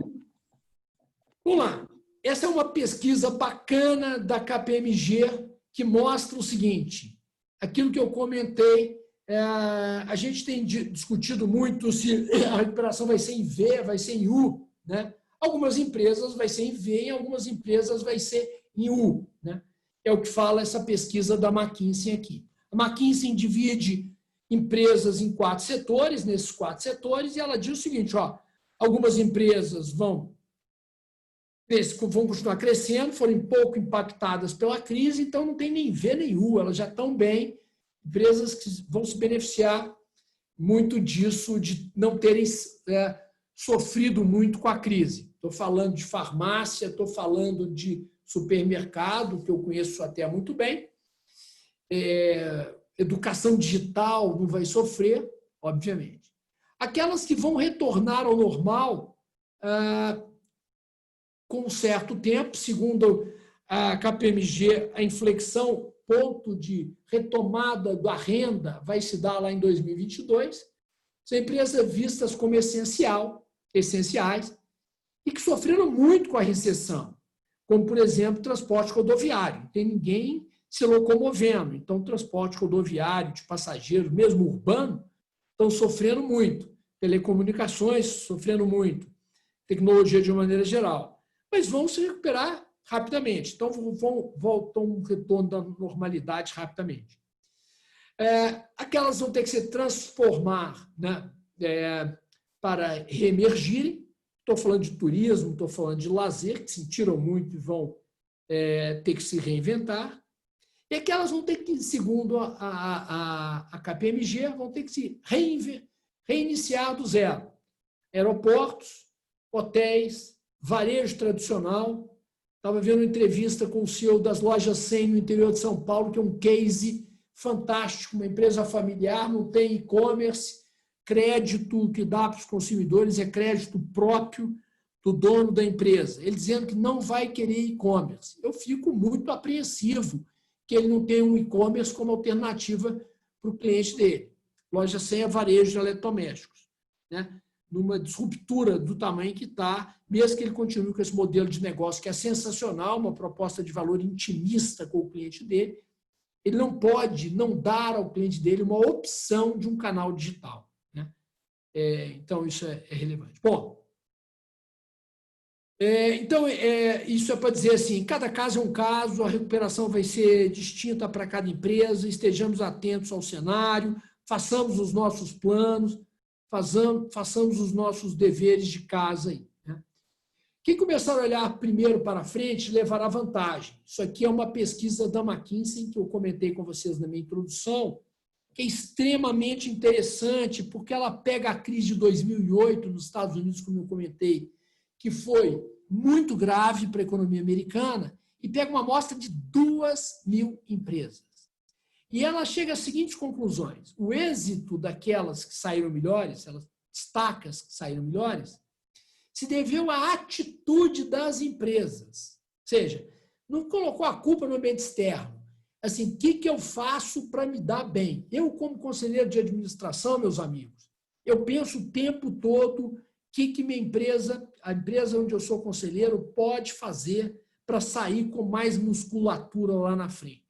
Speaker 4: vamos lá. Essa é uma pesquisa bacana da KPMG que mostra o seguinte, aquilo que eu comentei, a gente tem discutido muito se a recuperação vai ser em V, vai ser em U, né? Algumas empresas vai ser em V, em algumas empresas vai ser em U, né? É o que fala essa pesquisa da McKinsey aqui. A McKinsey divide empresas em 4 setores, nesses 4 setores, e ela diz o seguinte, ó, algumas empresas vão continuar crescendo, foram pouco impactadas pela crise, então não tem nem V nem U, elas já estão bem, empresas que vão se beneficiar muito disso, de não terem sofrido muito com a crise. Estou falando de farmácia, estou falando de supermercado, que eu conheço até muito bem. Educação digital não vai sofrer, obviamente. Aquelas que vão retornar ao normal com um certo tempo, segundo a KPMG, a inflexão, ponto de retomada da renda vai se dar lá em 2022. São empresas vistas como essenciais e que sofreram muito com a recessão, como, por exemplo, transporte rodoviário. Não tem ninguém se locomovendo. Então, o transporte rodoviário de passageiros, mesmo urbano, estão sofrendo muito. Telecomunicações sofrendo muito. Tecnologia de uma maneira geral. Mas vão se recuperar rapidamente. Então, voltam um retorno da normalidade rapidamente. Aquelas vão ter que se transformar, né, para reemergirem. Estou falando de turismo, estou falando de lazer, que sentiram muito e vão ter que se reinventar. E aquelas vão ter que, segundo a KPMG, vão ter que se reiniciar do zero. Aeroportos, hotéis, varejo tradicional. Estava vendo uma entrevista com o CEO das lojas 100 no interior de São Paulo, que é um case fantástico, uma empresa familiar, não tem e-commerce, crédito que dá para os consumidores é crédito próprio do dono da empresa. Ele dizendo que não vai querer e-commerce. Eu fico muito apreensivo que ele não tem um e-commerce como alternativa para o cliente dele. Loja 100 é varejo de eletrodomésticos, né? Numa disruptura do tamanho que está, mesmo que ele continue com esse modelo de negócio que é sensacional, uma proposta de valor intimista com o cliente dele, ele não pode não dar ao cliente dele uma opção de um canal digital, né? Então, isso é relevante. Bom, então, isso é para dizer assim, cada caso é um caso, a recuperação vai ser distinta para cada empresa, estejamos atentos ao cenário, façamos os nossos planos, façamos os nossos deveres de casa aí, né? Quem começar a olhar primeiro para frente levará vantagem. Isso aqui é uma pesquisa da McKinsey, que eu comentei com vocês na minha introdução, que é extremamente interessante, porque ela pega a crise de 2008 nos Estados Unidos, como eu comentei, que foi muito grave para a economia americana, e pega uma amostra de 2.000 empresas. E ela chega às seguintes conclusões. O êxito daquelas que saíram melhores, elas destacam as que saíram melhores, se deveu à atitude das empresas. Ou seja, não colocou a culpa no ambiente externo. Assim, o que eu faço para me dar bem? Eu, como conselheiro de administração, meus amigos, eu penso o tempo todo o que minha empresa, a empresa onde eu sou conselheiro, pode fazer para sair com mais musculatura lá na frente.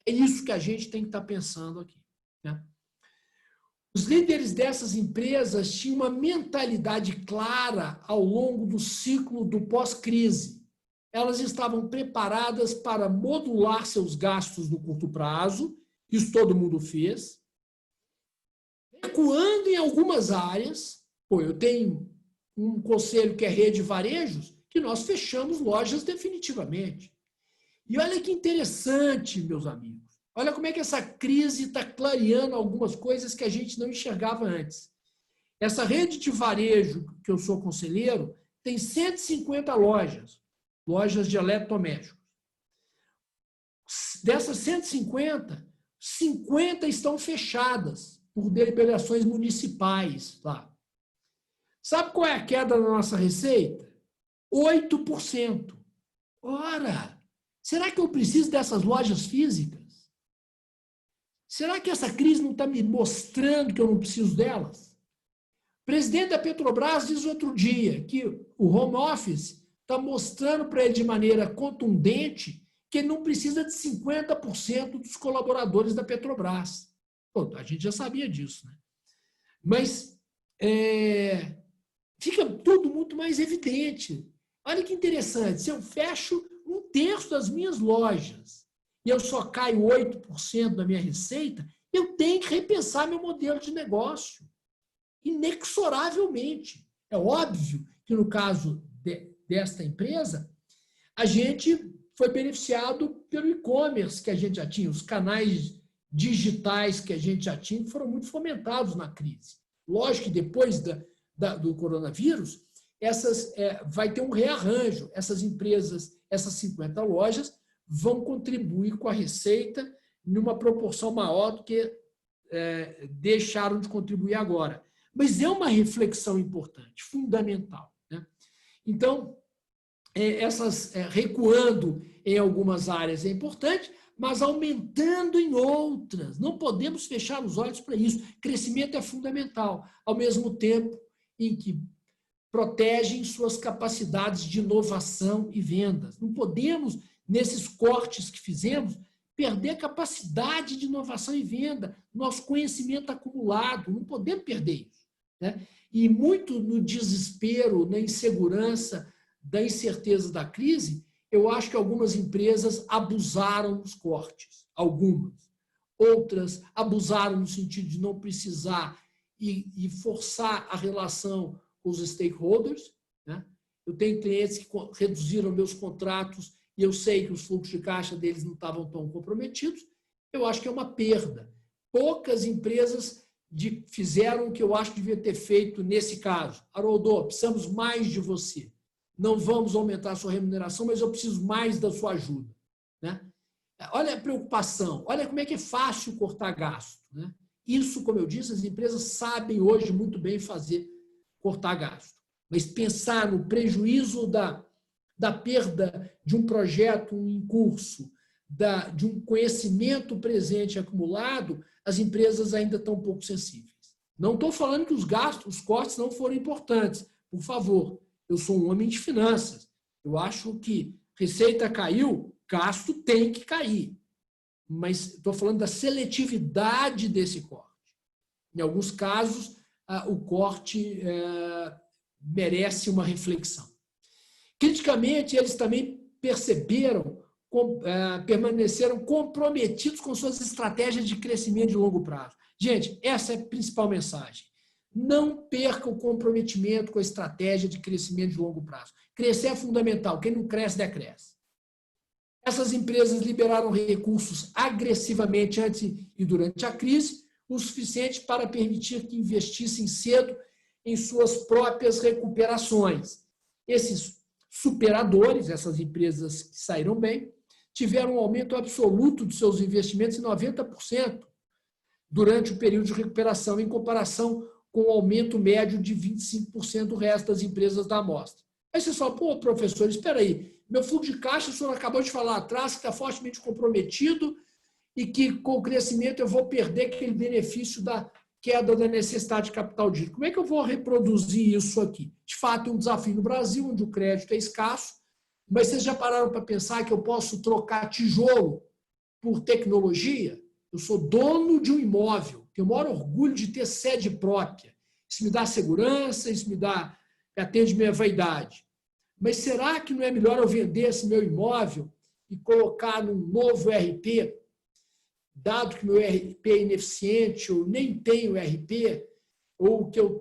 Speaker 4: É isso que a gente tem que estar pensando aqui, né? Os líderes dessas empresas tinham uma mentalidade clara ao longo do ciclo do pós-crise. Elas estavam preparadas para modular seus gastos no curto prazo, isso todo mundo fez, recuando em algumas áreas. Eu tenho um conselho que é rede de varejos, que nós fechamos lojas definitivamente. E olha que interessante, meus amigos. Olha como é que essa crise está clareando algumas coisas que a gente não enxergava antes. Essa rede de varejo, que eu sou conselheiro, tem 150 lojas de eletrodomésticos. Dessas 150, 50 estão fechadas por deliberações municipais lá. Sabe qual é a queda da nossa receita? 8%. Ora, será que eu preciso dessas lojas físicas? Será que essa crise não está me mostrando que eu não preciso delas? O presidente da Petrobras diz outro dia que o home office está mostrando para ele de maneira contundente que ele não precisa de 50% dos colaboradores da Petrobras. Pô, a gente já sabia disso, né? Mas fica tudo muito mais evidente. Olha que interessante, se eu fecho 1/3 das minhas lojas e eu só caio 8% da minha receita, eu tenho que repensar meu modelo de negócio, inexoravelmente. É óbvio que no caso desta empresa, a gente foi beneficiado pelo e-commerce que a gente já tinha, os canais digitais que a gente já tinha, que foram muito fomentados na crise. Lógico que depois do coronavírus, vai ter um rearranjo. Essas empresas, essas 50 lojas, vão contribuir com a receita numa proporção maior do que deixaram de contribuir agora. Mas é uma reflexão importante, fundamental, né? Então, recuando em algumas áreas é importante, mas aumentando em outras. Não podemos fechar os olhos para isso. Crescimento é fundamental, ao mesmo tempo em que protegem suas capacidades de inovação e vendas. Não podemos, nesses cortes que fizemos, perder a capacidade de inovação e venda, nosso conhecimento acumulado. Não podemos perder isso, né? E muito no desespero, na insegurança, da incerteza da crise, eu acho que algumas empresas abusaram dos cortes, algumas. Outras abusaram no sentido de não precisar e forçar a relação com os stakeholders, né? Eu tenho clientes que reduziram meus contratos e eu sei que os fluxos de caixa deles não estavam tão comprometidos. Eu acho que é uma perda. Poucas empresas fizeram o que eu acho que devia ter feito nesse caso. Haroldo, precisamos mais de você. Não vamos aumentar a sua remuneração, mas eu preciso mais da sua ajuda, né? Olha a preocupação, olha como é que é fácil cortar gasto, né? Isso, como eu disse, as empresas sabem hoje muito bem cortar gasto. Mas pensar no prejuízo da perda de um projeto em curso, de um conhecimento presente acumulado, as empresas ainda estão um pouco sensíveis. Não estou falando que os cortes não foram importantes, por favor. Eu sou um homem de finanças. Eu acho que receita caiu, gasto tem que cair. Mas estou falando da seletividade desse corte. Em alguns casos, o corte merece uma reflexão. Criticamente, eles também permaneceram comprometidos com suas estratégias de crescimento de longo prazo. Gente, essa é a principal mensagem. Não perca o comprometimento com a estratégia de crescimento de longo prazo. Crescer é fundamental. Quem não cresce, decresce. Essas empresas liberaram recursos agressivamente antes e durante a crise, o suficiente para permitir que investissem cedo em suas próprias recuperações. Esses superadores, essas empresas que saíram bem, tiveram um aumento absoluto de seus investimentos em 90% durante o período de recuperação, em comparação com o aumento médio de 25% do resto das empresas da amostra. Aí você fala, pô, professor, espera aí, meu fluxo de caixa, o senhor acabou de falar atrás, que está fortemente comprometido e que com o crescimento eu vou perder aquele benefício da queda da necessidade de capital de giro. Como é que eu vou reproduzir isso aqui? De fato, é um desafio no Brasil, onde o crédito é escasso, mas vocês já pararam para pensar que eu posso trocar tijolo por tecnologia? Eu sou dono de um imóvel, tenho o maior orgulho de ter sede própria. Isso me dá segurança, isso me atende minha vaidade. Mas será que não é melhor eu vender esse meu imóvel e colocar num novo ERP, dado que meu ERP é ineficiente, ou nem tenho ERP, ou que eu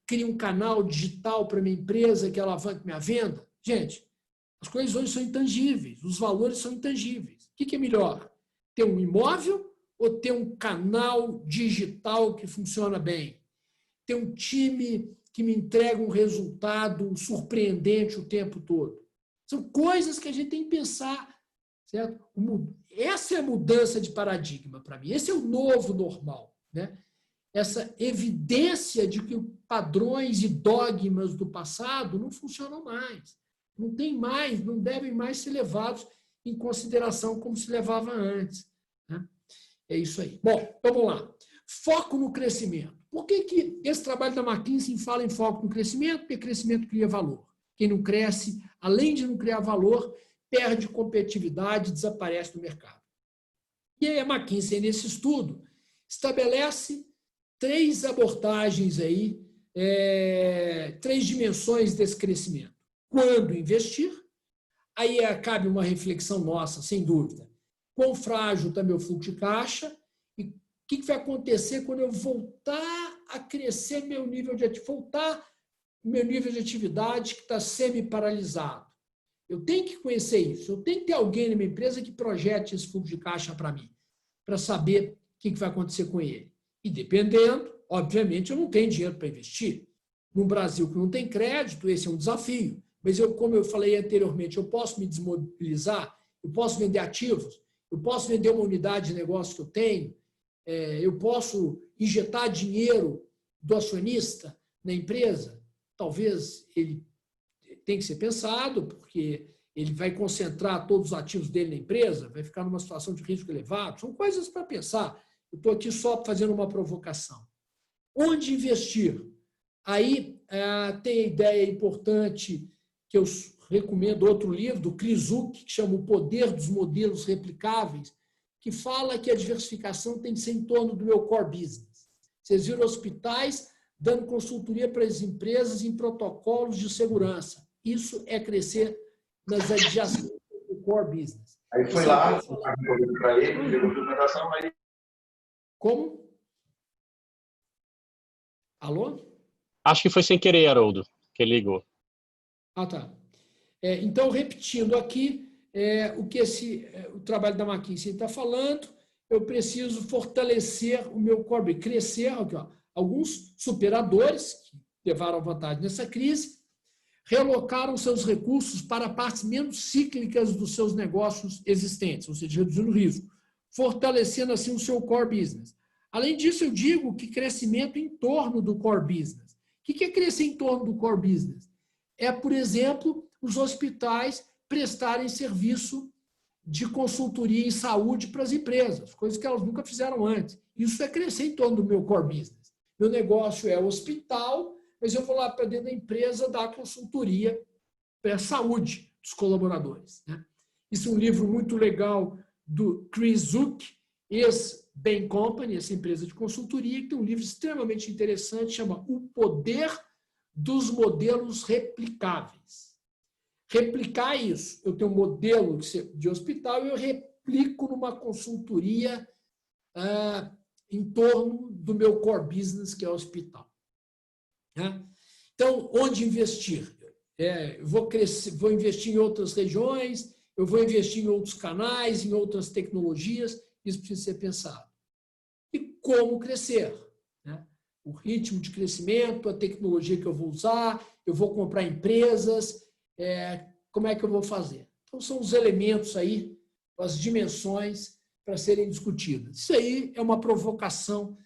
Speaker 4: crie um canal digital para minha empresa que alavanque minha venda? Gente, as coisas hoje são intangíveis, os valores são intangíveis. O que é melhor? Ter um imóvel ou ter um canal digital que funciona bem? Ter um time que me entrega um resultado surpreendente o tempo todo? São coisas que a gente tem que pensar, certo? Essa é a mudança de paradigma para mim. Esse é o novo normal, né? Essa evidência de que padrões e dogmas do passado não funcionam mais. Não tem mais, não devem mais ser levados em consideração como se levava antes, né? É isso aí. Bom, vamos lá. Foco no crescimento. Por que esse trabalho da McKinsey fala em foco no crescimento? Porque crescimento cria valor. Quem não cresce, além de não criar valor, perde competitividade, desaparece do mercado. E aí a McKinsey, nesse estudo, estabelece 3 abordagens aí, 3 dimensões desse crescimento. Quando investir, aí cabe uma reflexão nossa, sem dúvida. Quão frágil está meu fluxo de caixa e o que vai acontecer quando eu voltar a crescer meu nível de atividade que está semi-paralisado. Eu tenho que conhecer isso, eu tenho que ter alguém na minha empresa que projete esse fluxo de caixa para mim, para saber o que vai acontecer com ele. E dependendo, obviamente, eu não tenho dinheiro para investir. No Brasil, que não tem crédito, esse é um desafio. Mas, como eu falei anteriormente, eu posso me desmobilizar, eu posso vender ativos, eu posso vender uma unidade de negócio que eu tenho, eu posso injetar dinheiro do acionista na empresa. Talvez ele tenha que ser pensado, porque ele vai concentrar todos os ativos dele na empresa, vai ficar numa situação de risco elevado. São coisas para pensar. Eu estou aqui só fazendo uma provocação. Onde investir? Aí tem a ideia importante que eu recomendo, outro livro, do Chris Hook, que chama O Poder dos Modelos Replicáveis, que fala que a diversificação tem que ser em torno do meu core business. Vocês viram hospitais dando consultoria para as empresas em protocolos de segurança. Isso é crescer nas adjacências do core business.
Speaker 6: Aí foi lá, para ele, pegou documentação, aí...
Speaker 4: Como? Alô?
Speaker 1: Acho que foi sem querer, Haroldo, que ele ligou.
Speaker 4: Ah, tá. Então, repetindo aqui, o que o trabalho da McKinsey está falando, eu preciso fortalecer o meu core, crescer. Aqui, ó, alguns superadores que levaram vantagem nessa crise realocaram seus recursos para partes menos cíclicas dos seus negócios existentes, ou seja, reduzindo o risco, fortalecendo assim o seu core business. Além disso, eu digo que crescimento em torno do core business. O que é crescer em torno do core business? É, por exemplo, os hospitais prestarem serviço de consultoria em saúde para as empresas, coisas que elas nunca fizeram antes. Isso é crescer em torno do meu core business. Meu negócio é hospital, mas eu vou lá para dentro da empresa dar consultoria para a saúde dos colaboradores, né? Isso é um livro muito legal do Chris Hook, ex-Bain Company, essa empresa de consultoria, que tem um livro extremamente interessante, chama O Poder dos Modelos Replicáveis. Replicar isso. Eu tenho um modelo de hospital e eu replico numa consultoria em torno do meu core business, que é o hospital. Então, onde investir? Vou investir em outras regiões, eu vou investir em outros canais, em outras tecnologias, isso precisa ser pensado. E como crescer? O ritmo de crescimento, a tecnologia que eu vou usar, eu vou comprar empresas, como é que eu vou fazer? Então, são os elementos aí, as dimensões para serem discutidas. Isso aí é uma provocação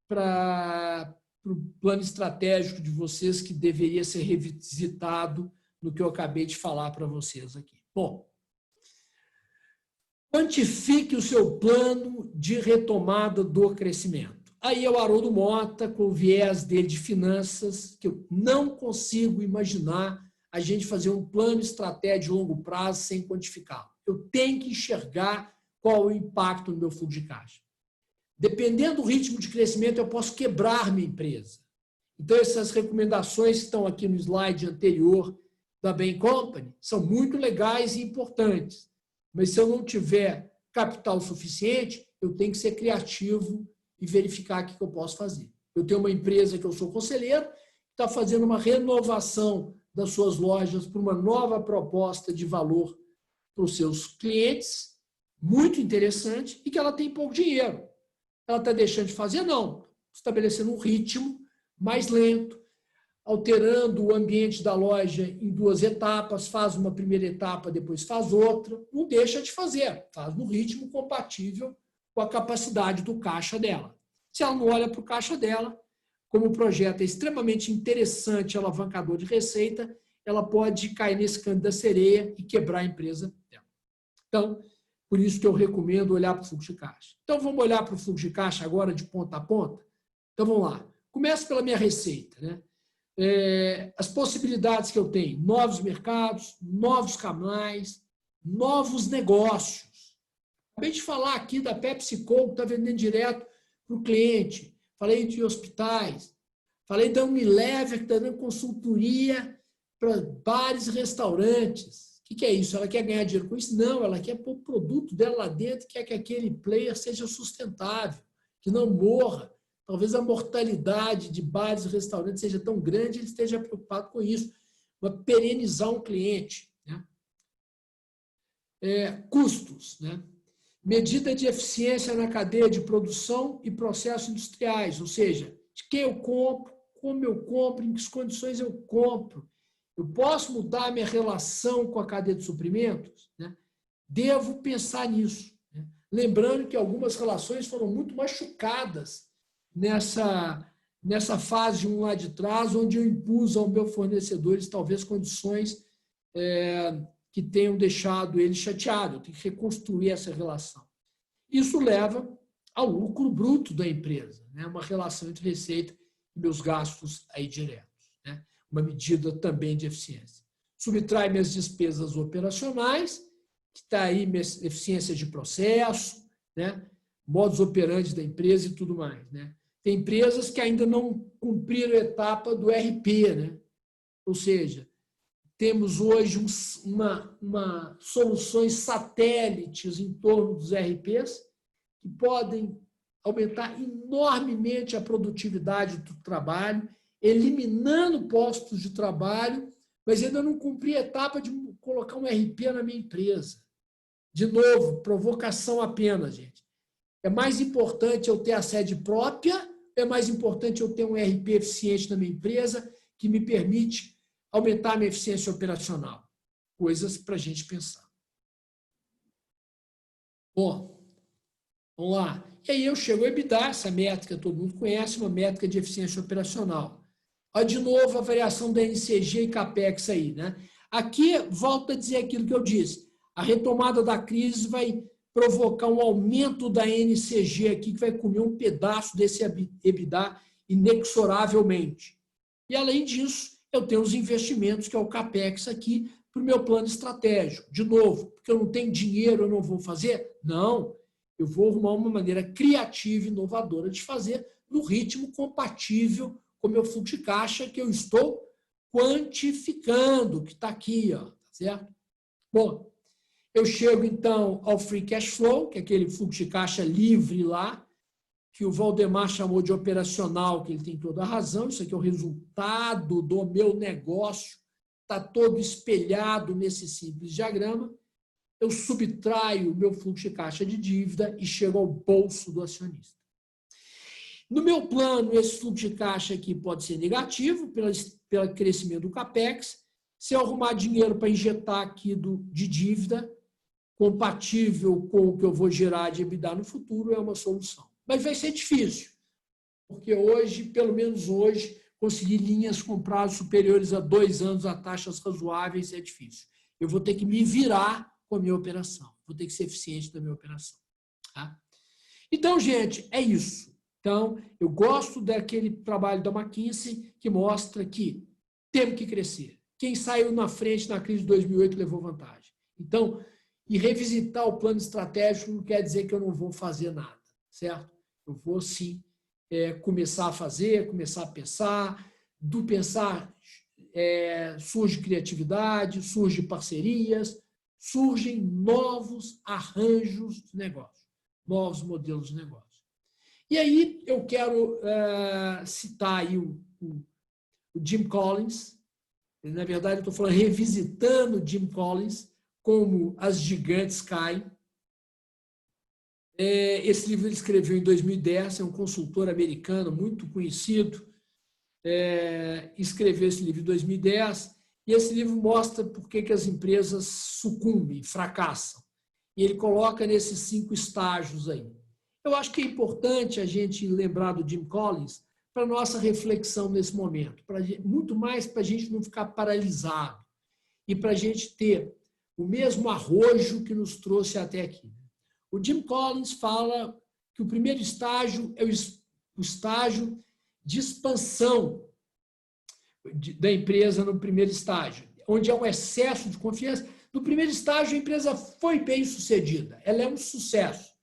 Speaker 4: para o plano estratégico de vocês que deveria ser revisitado no que eu acabei de falar para vocês aqui. Bom, quantifique o seu plano de retomada do crescimento. Aí é o Haroldo Mota, com o viés dele de finanças, que eu não consigo imaginar a gente fazer um plano estratégico de longo prazo sem quantificá-lo. Eu tenho que enxergar qual o impacto no meu fluxo de caixa. Dependendo do ritmo de crescimento, eu posso quebrar minha empresa. Então, essas recomendações que estão aqui no slide anterior da Bain Company são muito legais e importantes. Mas se eu não tiver capital suficiente, eu tenho que ser criativo e verificar o que eu posso fazer. Eu tenho uma empresa que eu sou conselheiro, que está fazendo uma renovação das suas lojas para uma nova proposta de valor para os seus clientes, muito interessante, e que ela tem pouco dinheiro. Ela está deixando de fazer? Não. Estabelecendo um ritmo mais lento, alterando o ambiente da loja em 2 etapas, faz uma primeira etapa, depois faz outra, não deixa de fazer, faz no ritmo compatível com a capacidade do caixa dela. Se ela não olha para o caixa dela, como o projeto é extremamente interessante, alavancador de receita, ela pode cair nesse canto da sereia e quebrar a empresa dela. Então, por isso que eu recomendo olhar para o fluxo de caixa. Então, vamos olhar para o fluxo de caixa agora de ponta a ponta? Então, vamos lá. Começo pela minha receita, né? As possibilidades que eu tenho, novos mercados, novos canais, novos negócios. Acabei de falar aqui da PepsiCo, que está vendendo direto para o cliente. Falei de hospitais. Falei da Unilever, que está dando consultoria para bares e restaurantes. O que é isso? Ela quer ganhar dinheiro com isso? Não, ela quer pôr o produto dela lá dentro, quer que aquele player seja sustentável, que não morra. Talvez a mortalidade de bares e restaurantes seja tão grande, ele esteja preocupado com isso. Mas perenizar um cliente. Né? Custos. Né? medida de eficiência na cadeia de produção e processos industriais, ou seja, de quem eu compro, como eu compro, em que condições eu compro. Eu posso mudar a minha relação com a cadeia de suprimentos? Né? Devo pensar nisso. Né? Lembrando que algumas relações foram muito machucadas nessa fase lá de trás, onde eu impus ao meu fornecedores talvez condições que tenham deixado ele chateado. Eu tenho que reconstruir essa relação. Isso leva ao lucro bruto da empresa, né? Uma relação entre receita e meus gastos aí diretos, né? Uma medida também de eficiência. Subtrai minhas despesas operacionais, que está aí minha eficiência de processo, né? Modus operandi da empresa e tudo mais, né? Tem empresas que ainda não cumpriram a etapa do RP, né? Ou seja, temos hoje soluções satélites em torno dos RPs que podem aumentar enormemente a produtividade do trabalho, eliminando postos de trabalho, mas ainda não cumpri a etapa de colocar um RP na minha empresa. De novo, provocação apenas, gente. É mais importante eu ter a sede própria, é mais importante eu ter um RP eficiente na minha empresa que me permite aumentar a minha eficiência operacional. Coisas para a gente pensar. Bom, vamos lá. E aí eu chego a EBITDA, essa métrica todo mundo conhece, uma métrica de eficiência operacional. Olha de novo a variação da NCG e CAPEX aí, né? Aqui, volto a dizer aquilo que eu disse. A retomada da crise vai provocar um aumento da NCG aqui, que vai comer um pedaço desse EBITDA inexoravelmente. E, além disso, eu tenho os investimentos, que é o CAPEX aqui, para o meu plano estratégico. De novo, porque eu não tenho dinheiro, eu não vou fazer? Não. Eu vou arrumar uma maneira criativa e inovadora de fazer no ritmo compatível com o meu fluxo de caixa que eu estou quantificando, que está aqui, ó, tá certo? Bom, eu chego, então, ao free cash flow, que é aquele fluxo de caixa livre lá, que o Valdemar chamou de operacional, que ele tem toda a razão, isso aqui é o resultado do meu negócio, está todo espelhado nesse simples diagrama. Eu subtraio o meu fluxo de caixa de dívida e chego ao bolso do acionista. No meu plano, esse fluxo de caixa aqui pode ser negativo, pelo crescimento do CAPEX. Se eu arrumar dinheiro para injetar aqui de dívida, compatível com o que eu vou gerar de EBITDA no futuro, é uma solução. Mas vai ser difícil, porque hoje, pelo menos hoje, conseguir linhas com prazos superiores a 2 anos a taxas razoáveis é difícil. Eu vou ter que me virar com a minha operação, vou ter que ser eficiente da minha operação. Tá? Então, gente, é isso. Então, eu gosto daquele trabalho da McKinsey que mostra que temos que crescer. Quem saiu na frente na crise de 2008 levou vantagem. Então, e revisitar o plano estratégico não quer dizer que eu não vou fazer nada, certo? Eu vou, sim, começar a fazer, começar a pensar. Do pensar surge criatividade, surge parcerias, surgem novos arranjos de negócio, novos modelos de negócio. E aí eu quero citar aí o Jim Collins. Na verdade, eu estou falando revisitando Jim Collins, Como as Gigantes Caem. Esse livro ele escreveu em 2010, é um consultor americano muito conhecido, escreveu esse livro em 2010, e esse livro mostra por que as empresas sucumbem, fracassam. E ele coloca nesses 5 estágios aí. Eu acho que é importante a gente lembrar do Jim Collins para a nossa reflexão nesse momento, muito mais para a gente não ficar paralisado e para a gente ter o mesmo arrojo que nos trouxe até aqui. O Jim Collins fala que o primeiro estágio é o estágio de expansão da empresa no primeiro estágio, onde há um excesso de confiança. No primeiro estágio, a empresa foi bem sucedida, ela é um sucesso.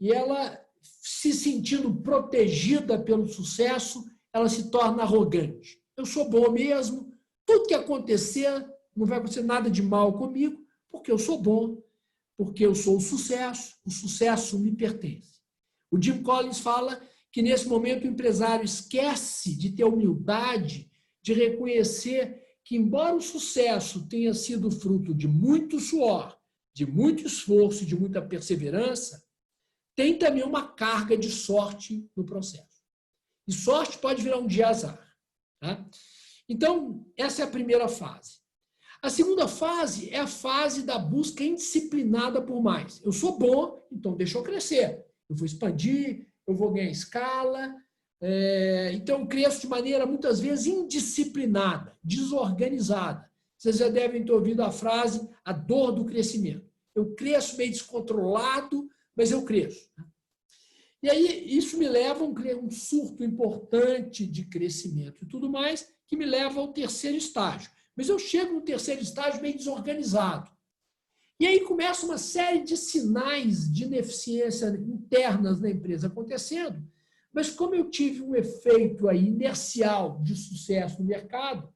Speaker 4: E ela, se sentindo protegida pelo sucesso, ela se torna arrogante. Eu sou bom mesmo, tudo que acontecer, não vai acontecer nada de mal comigo, porque eu sou bom, porque eu sou o sucesso me pertence. O Jim Collins fala que, nesse momento, o empresário esquece de ter humildade, de reconhecer que, embora o sucesso tenha sido fruto de muito suor, de muito esforço, de muita perseverança, tem também uma carga de sorte no processo. E sorte pode virar um dia azar. Tá? Então, essa é a primeira fase. A segunda fase é a fase da busca indisciplinada por mais. Eu sou bom, então deixa eu crescer. Eu vou expandir, eu vou ganhar escala. Então, eu cresço de maneira, muitas vezes, indisciplinada, desorganizada. Vocês já devem ter ouvido a frase, a dor do crescimento. Eu cresço meio descontrolado, mas eu cresço. E aí, isso me leva a um surto importante de crescimento e tudo mais, que me leva ao terceiro estágio. Mas eu chego no terceiro estágio meio desorganizado. E aí começa uma série de sinais de ineficiência internas na empresa acontecendo, mas como eu tive um efeito aí inercial de sucesso no mercado,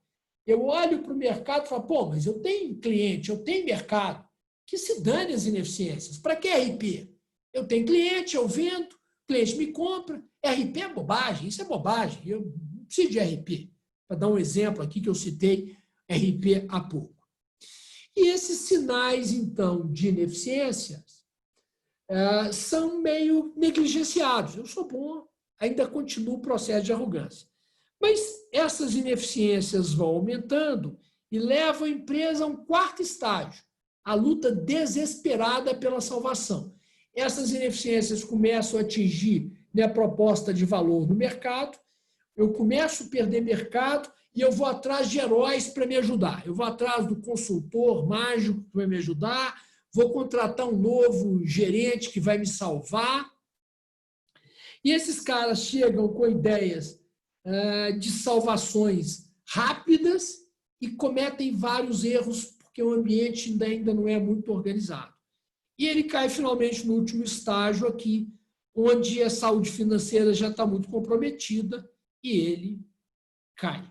Speaker 4: eu olho para o mercado e falo, pô, mas eu tenho cliente, eu tenho mercado, que se dane as ineficiências. Para que RP? Eu tenho cliente, eu vendo, o cliente me compra. RP é bobagem, isso é bobagem. Eu não preciso de RP. Para dar um exemplo aqui que eu citei RP há pouco. E esses sinais, então, de ineficiências são meio negligenciados. Eu sou bom, ainda continuo o processo de arrogância. Mas essas ineficiências vão aumentando e levam a empresa a um quarto estágio, a luta desesperada pela salvação. Essas ineficiências começam a atingir minha proposta de valor no mercado, eu começo a perder mercado e eu vou atrás de heróis para me ajudar. Eu vou atrás do consultor mágico que vai me ajudar, vou contratar um novo gerente que vai me salvar. E esses caras chegam com ideias de salvações rápidas e cometem vários erros porque o ambiente ainda não é muito organizado. E ele cai finalmente no último estágio aqui, onde a saúde financeira já está muito comprometida e ele cai.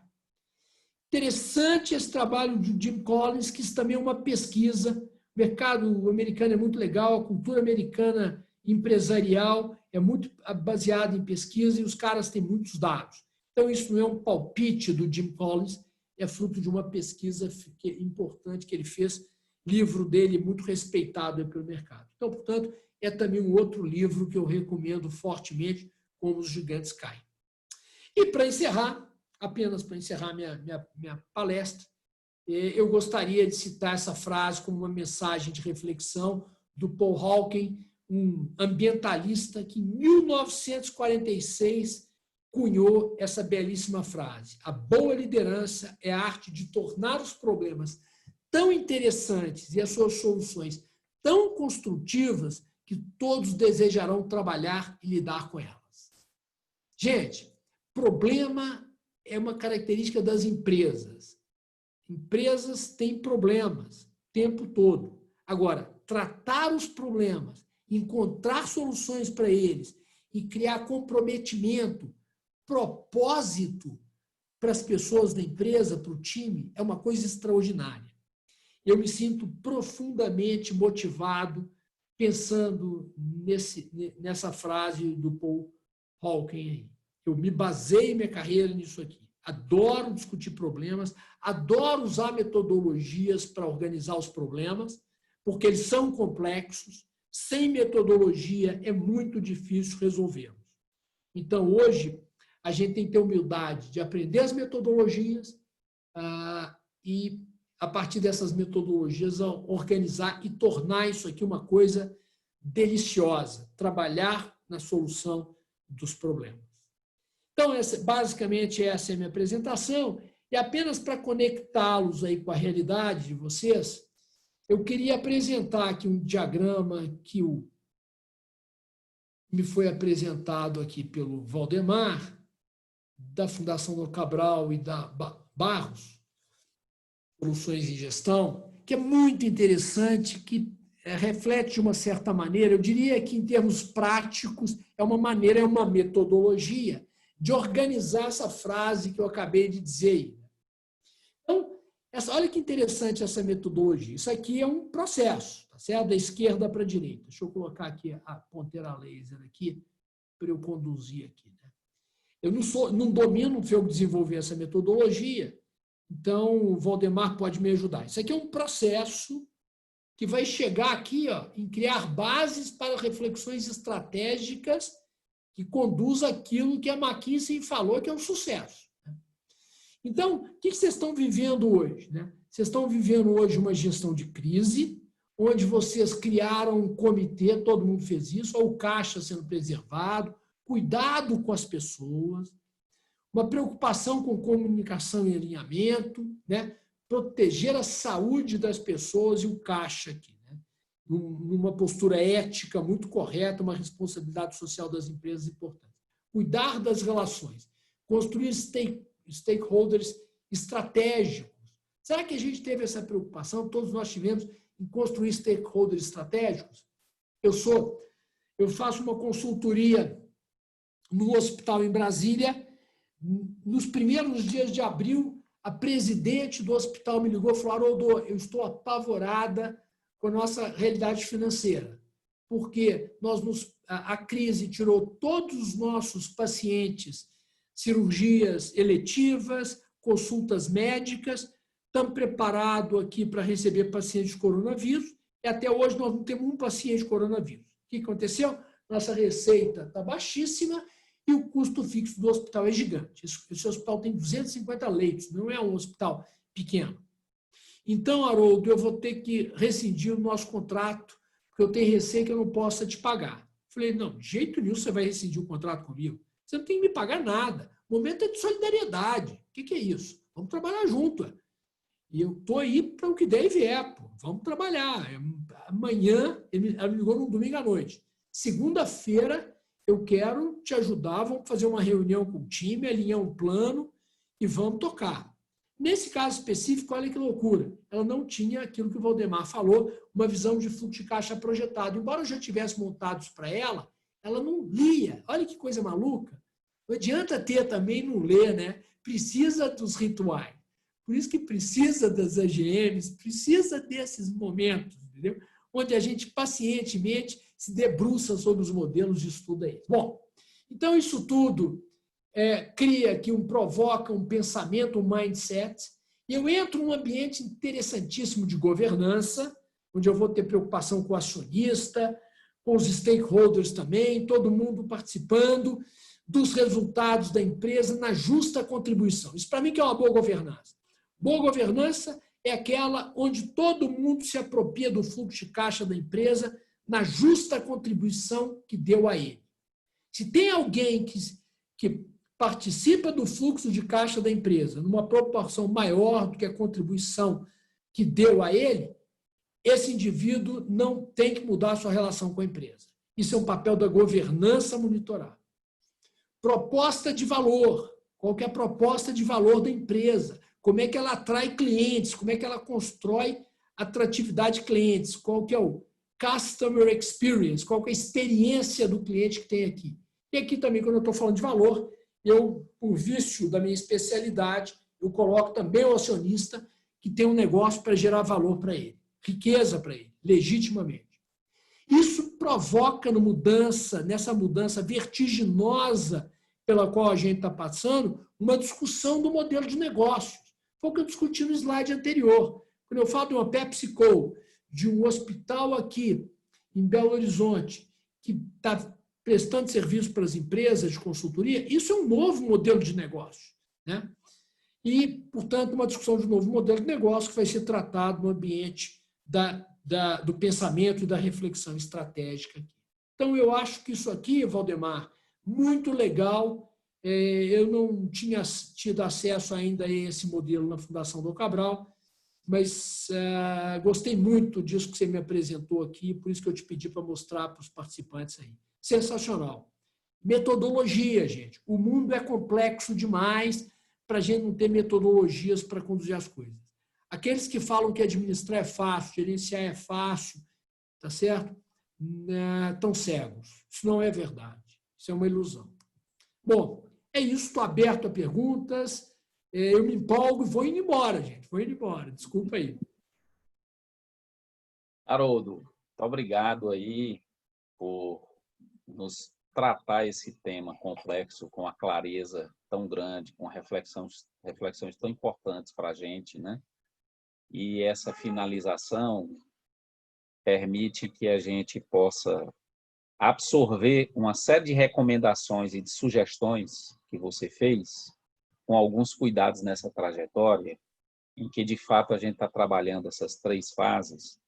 Speaker 4: Interessante esse trabalho de Jim Collins, que isso também é uma pesquisa. O mercado americano é muito legal, a cultura americana empresarial é muito baseada em pesquisa e os caras têm muitos dados. Então, isso não é um palpite do Jim Collins, é fruto de uma pesquisa importante que ele fez, livro dele muito respeitado pelo mercado. Então, portanto, é também um outro livro que eu recomendo fortemente, Como os Gigantes Caem. E para encerrar, apenas para encerrar minha palestra, eu gostaria de citar essa frase como uma mensagem de reflexão do Paul Hawken, um ambientalista que, em 1946, cunhou essa belíssima frase. A boa liderança é a arte de tornar os problemas tão interessantes e as suas soluções tão construtivas que todos desejarão trabalhar e lidar com elas. Gente, problema é uma característica das empresas. Empresas têm problemas o tempo todo. Agora, tratar os problemas, encontrar soluções para eles e criar comprometimento, propósito para as pessoas da empresa, para o time, é uma coisa extraordinária. Eu me sinto profundamente motivado pensando nessa frase do Paul Hawken aí. Eu me baseio minha carreira nisso aqui. Adoro discutir problemas, adoro usar metodologias para organizar os problemas, porque eles são complexos. Sem metodologia é muito difícil resolvê-los. Então, hoje, a gente tem que ter humildade de aprender as metodologias e, a partir dessas metodologias, organizar e tornar isso aqui uma coisa deliciosa, trabalhar na solução dos problemas. Então, basicamente, essa é a minha apresentação, e apenas para conectá-los aí com a realidade de vocês, eu queria apresentar aqui um diagrama que me foi apresentado aqui pelo Valdemar, da Fundação do Cabral e da Barros, Soluções em Gestão, que é muito interessante, que reflete de uma certa maneira, eu diria que em termos práticos, é uma metodologia de organizar essa frase que eu acabei de dizer. Então, olha que interessante essa metodologia. Isso aqui é um processo, tá certo? Da esquerda para a direita. Deixa eu colocar aqui a ponteira laser aqui para eu conduzir aqui. Né? Eu não domino, se eu desenvolver essa metodologia, então o Valdemar pode me ajudar. Isso aqui é um processo que vai chegar aqui, ó, em criar bases para reflexões estratégicas que conduz aquilo que a McKinsey falou que é um sucesso. Então, o que vocês estão vivendo hoje, né? Vocês estão vivendo hoje uma gestão de crise, onde vocês criaram um comitê, todo mundo fez isso, o caixa sendo preservado, cuidado com as pessoas, uma preocupação com comunicação e alinhamento, né? Proteger a saúde das pessoas e o caixa aqui, né? Numa postura ética muito correta, uma responsabilidade social das empresas importante. Cuidar das relações, construir stakeholders estratégicos. Será que a gente teve essa preocupação? Todos nós tivemos em construir stakeholders estratégicos? Eu faço uma consultoria no hospital em Brasília. Nos primeiros dias de abril, a presidente do hospital me ligou e falou: Haroldo, eu estou apavorada com a nossa realidade financeira, porque a crise tirou todos os nossos pacientes, cirurgias eletivas, consultas médicas, estamos preparados aqui para receber pacientes de coronavírus, e até hoje nós não temos um paciente de coronavírus. O que aconteceu? Nossa receita está baixíssima e o custo fixo do hospital é gigante. Esse hospital tem 250 leitos, não é um hospital pequeno. Então, Haroldo, eu vou ter que rescindir o nosso contrato, porque eu tenho receio que eu não possa te pagar. Falei, não, de jeito nenhum você vai rescindir o contrato comigo. Você não tem que me pagar nada. O momento é de solidariedade. O que é isso? Vamos trabalhar junto. E eu estou aí para o que der e vier. Pô. Vamos trabalhar. Amanhã, ela me ligou no domingo à noite. Segunda-feira, eu quero te ajudar, vamos fazer uma reunião com o time, alinhar um plano e vamos tocar. Nesse caso específico, olha que loucura. Ela não tinha aquilo que o Valdemar falou, uma visão de fluxo de caixa projetado. Embora eu já tivesse montado isso para ela, ela não lia. Olha que coisa maluca. Não adianta ter também não ler, né? Precisa dos rituais. Por isso que precisa das AGMs, precisa desses momentos, entendeu? Onde a gente pacientemente se debruça sobre os modelos de estudo aí. Bom, então isso tudo cria aqui provoca um pensamento, um mindset, e eu entro num ambiente interessantíssimo de governança, onde eu vou ter preocupação com o acionista, com os stakeholders também, todo mundo participando dos resultados da empresa na justa contribuição. Isso para mim que é uma boa governança. Boa governança é aquela onde todo mundo se apropria do fluxo de caixa da empresa na justa contribuição que deu a ele. Se tem alguém que participa do fluxo de caixa da empresa numa proporção maior do que a contribuição que deu a ele, esse indivíduo não tem que mudar a sua relação com a empresa. Isso é um papel da governança monitorar. Proposta de valor. Qual que é a proposta de valor da empresa? Como é que ela atrai clientes? Como é que ela constrói atratividade de clientes? Qual que é o customer experience? Qual que é a experiência do cliente que tem aqui? E aqui também, quando eu estou falando de valor, eu, por vício da minha especialidade, eu coloco também o acionista que tem um negócio para gerar valor para ele, riqueza para ele, legitimamente. Isso provoca nessa mudança vertiginosa pela qual a gente está passando, uma discussão do modelo de negócios. Foi o que eu discuti no slide anterior. Quando eu falo de uma PepsiCo, de um hospital aqui em Belo Horizonte, que está prestando serviço para as empresas de consultoria, isso é um novo modelo de negócio, né? E, portanto, uma discussão de um novo modelo de negócio que vai ser tratado no ambiente do pensamento e da reflexão estratégica. Então, eu acho que isso aqui, Valdemar, muito legal. Eu não tinha tido acesso ainda a esse modelo na Fundação Dom Cabral, mas gostei muito disso que você me apresentou aqui, por isso que eu te pedi para mostrar para os participantes aí. Sensacional. Metodologia, gente. O mundo é complexo demais para a gente não ter metodologias para conduzir as coisas. Aqueles que falam que administrar é fácil, gerenciar é fácil, tá certo? Estão cegos. Isso não é verdade. Isso é uma ilusão. Bom, é isso. Estou aberto a perguntas. Eu me empolgo e vou indo embora, gente. Vou indo embora. Desculpa aí.
Speaker 2: Haroldo, muito obrigado aí por nos tratar esse tema complexo com a clareza tão grande, com reflexões tão importantes para a gente, né? E essa finalização permite que a gente possa absorver uma série de recomendações e de sugestões que você fez, com alguns cuidados nessa trajetória, em que, de fato, a gente está trabalhando essas 3 fases,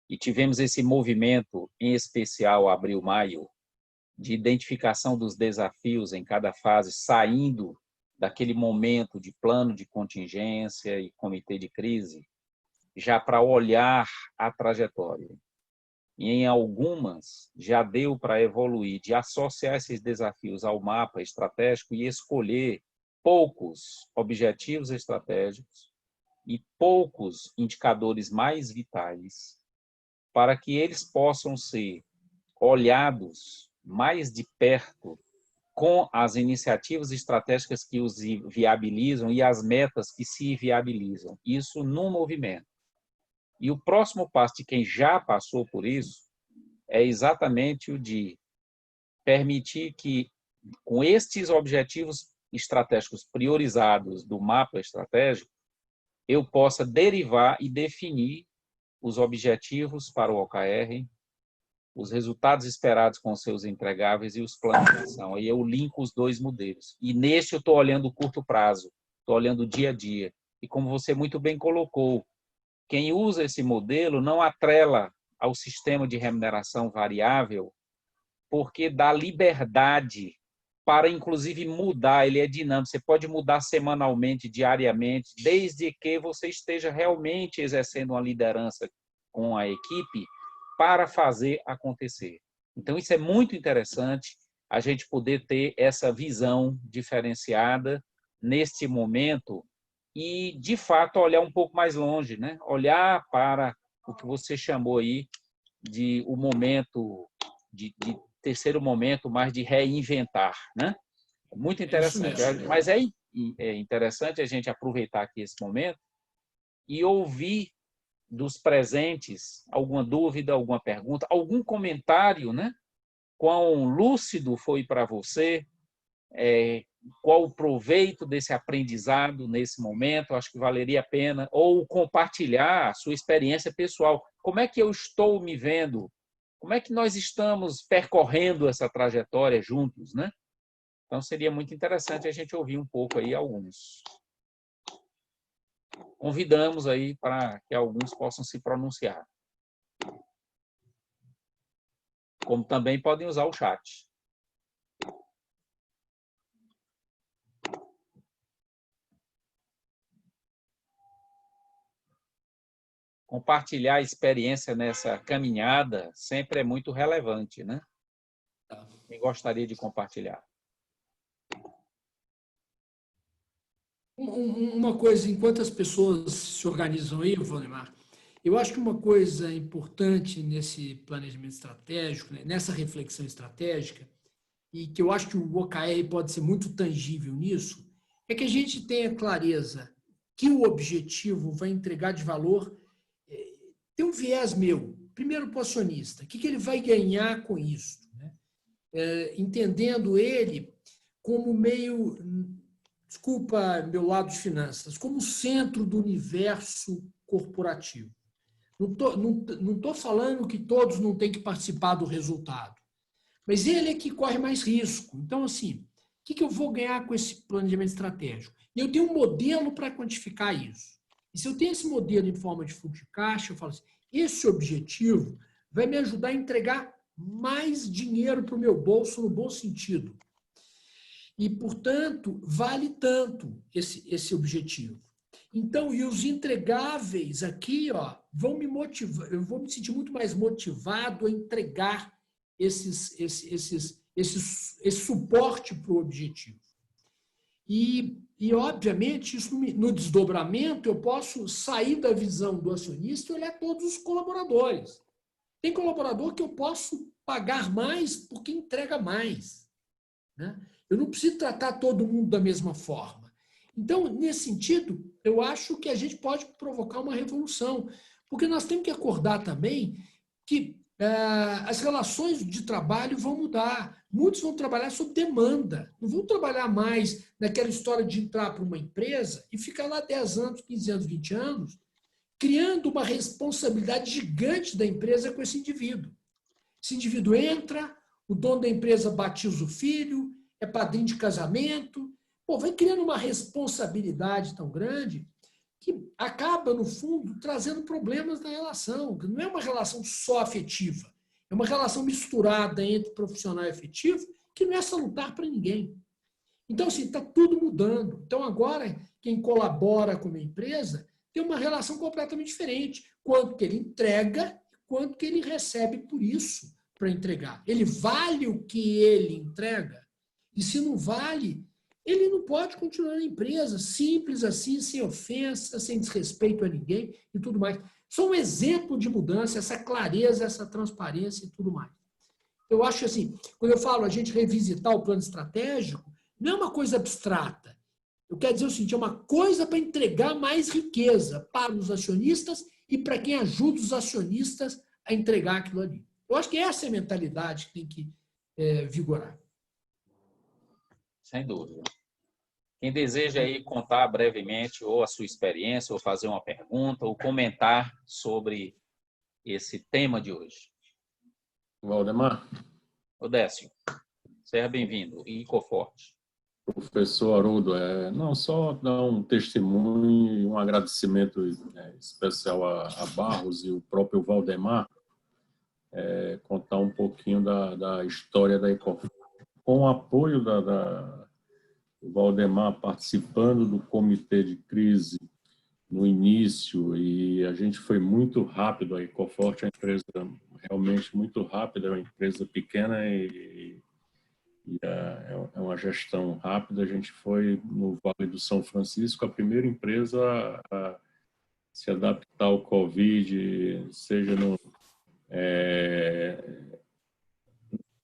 Speaker 2: e tivemos esse movimento, em especial, abril-maio, de identificação dos desafios em cada fase, saindo daquele momento de plano de contingência e comitê de crise, já para olhar a trajetória. E em algumas já deu para evoluir, de associar esses desafios ao mapa estratégico e escolher poucos objetivos estratégicos e poucos indicadores mais vitais para que eles possam ser olhados mais de perto com as iniciativas estratégicas que os viabilizam e as metas que se viabilizam. Isso num movimento. E o próximo passo de quem já passou por isso é exatamente o de permitir que, com estes objetivos estratégicos priorizados do mapa estratégico, eu possa derivar e definir os objetivos para o OKR, os resultados esperados com seus entregáveis e os planos de ação. Aí eu linko os 2 modelos. E neste eu estou olhando o curto prazo, estou olhando o dia a dia. E como você muito bem colocou, quem usa esse modelo não atrela ao sistema de remuneração variável, porque dá liberdade para, inclusive, mudar. Ele é dinâmico, você pode mudar semanalmente, diariamente, desde que você esteja realmente exercendo uma liderança com a equipe para fazer acontecer. Então, isso é muito interessante, a gente poder ter essa visão diferenciada neste momento e, de fato, olhar um pouco mais longe, né? Olhar para o que você chamou aí de o momento, de terceiro momento mais de reinventar, né? Muito interessante. Mas é interessante a gente aproveitar aqui esse momento e ouvir dos presentes alguma dúvida, alguma pergunta, algum comentário, né? Quão lúcido foi para você, qual o proveito desse aprendizado nesse momento, acho que valeria a pena, ou compartilhar a sua experiência pessoal. Como é que eu estou me vendo? Como é que nós estamos percorrendo essa trajetória juntos, né? Então, seria muito interessante a gente ouvir um pouco aí alguns. Convidamos aí para que alguns possam se pronunciar. Como também podem usar o chat. Compartilhar a experiência nessa caminhada sempre é muito relevante, né? Quem gostaria de compartilhar?
Speaker 4: Uma coisa, enquanto as pessoas se organizam aí, Valdemar, eu acho que uma coisa importante nesse planejamento estratégico, né, nessa reflexão estratégica, e que eu acho que o OKR pode ser muito tangível nisso, é que a gente tenha clareza que o objetivo vai entregar de valor. Tem um viés meu, primeiro para o acionista, o que ele vai ganhar com isso? Né? Entendendo ele como meio, desculpa meu lado de finanças, como centro do universo corporativo. Não tô falando que todos não têm que participar do resultado, mas ele é que corre mais risco. Então, assim, o que eu vou ganhar com esse planejamento estratégico? E eu tenho um modelo para quantificar isso. E se eu tenho esse modelo em forma de fluxo de caixa, eu falo assim, esse objetivo vai me ajudar a entregar mais dinheiro para o meu bolso, no bom sentido. E, portanto, vale tanto esse objetivo. Então, e os entregáveis aqui, ó, vão me motivar, eu vou me sentir muito mais motivado a entregar esse suporte para o objetivo. E, obviamente, isso no desdobramento, eu posso sair da visão do acionista e olhar todos os colaboradores. Tem colaborador que eu posso pagar mais porque entrega mais, né? Eu não preciso tratar todo mundo da mesma forma. Então, nesse sentido, eu acho que a gente pode provocar uma revolução, porque nós temos que acordar também que as relações de trabalho vão mudar. Muitos vão trabalhar sob demanda, não vão trabalhar mais naquela história de entrar para uma empresa e ficar lá 10 anos, 15 anos, 20 anos, criando uma responsabilidade gigante da empresa com esse indivíduo. Esse indivíduo entra, o dono da empresa batiza o filho, é padrinho de casamento, pô, vai criando uma responsabilidade tão grande que acaba, no fundo, trazendo problemas na relação. Não é uma relação só afetiva, é uma relação misturada entre profissional e afetivo que não é salutar para ninguém. Então, assim, está tudo mudando. Então, agora, quem colabora com uma empresa tem uma relação completamente diferente. Quanto que ele entrega e quanto que ele recebe por isso para entregar. Ele vale o que ele entrega? E se não vale, ele não pode continuar na empresa. Simples assim, sem ofensa, sem desrespeito a ninguém e tudo mais. Só um exemplo de mudança, essa clareza, essa transparência e tudo mais. Eu acho assim, quando eu falo a gente revisitar o plano estratégico, não é uma coisa abstrata. Eu quero dizer o seguinte, é uma coisa para entregar mais riqueza para os acionistas e para quem ajuda os acionistas a entregar aquilo ali. Eu acho que essa é a mentalidade que tem que vigorar.
Speaker 2: Sem dúvida. Quem deseja aí contar brevemente ou a sua experiência, ou fazer uma pergunta, ou comentar sobre esse tema de hoje.
Speaker 7: Valdemar.
Speaker 2: Odécio, seja bem-vindo e conforte.
Speaker 7: Professor Haroldo, não só dar um testemunho e um agradecimento especial a Barros e o próprio Valdemar, contar um pouquinho da história da Ecoforte. Com o apoio do Valdemar participando do comitê de crise no início, e a gente foi muito rápido, a Ecoforte é uma empresa realmente muito rápida, é uma empresa pequena e é uma gestão rápida. A gente foi no Vale do São Francisco, a primeira empresa a se adaptar ao Covid, seja no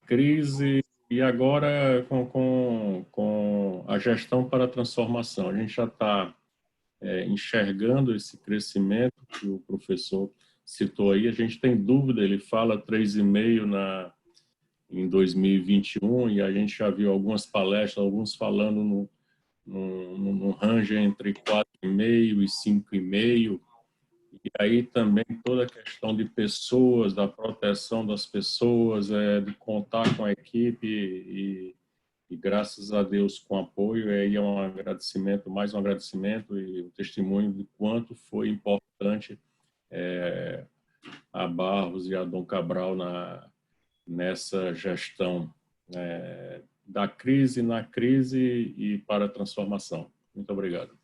Speaker 7: crise e agora com a gestão para a transformação. A gente já está enxergando esse crescimento que o professor citou aí. A gente tem dúvida, ele fala 3,5 em 2021 e a gente já viu algumas palestras, alguns falando no range entre 4,5 e 5,5. E aí também toda a questão de pessoas, da proteção das pessoas, de contar com a equipe e graças a Deus com apoio. Aí é um agradecimento, mais um agradecimento e um testemunho de quanto foi importante a Barros e a Dom Cabral nessa gestão da crise, na crise e para a transformação. Muito obrigado.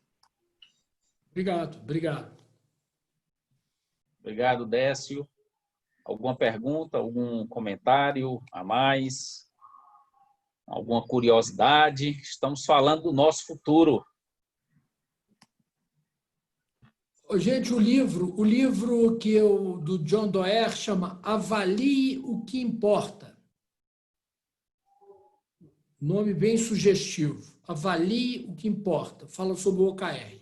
Speaker 4: Obrigado.
Speaker 2: Obrigado, Décio. Alguma pergunta, algum comentário a mais? Alguma curiosidade? Estamos falando do nosso futuro.
Speaker 4: Gente, o livro do John Doerr chama Avalie o que Importa. Nome bem sugestivo. Avalie o que importa. Fala sobre o OKR.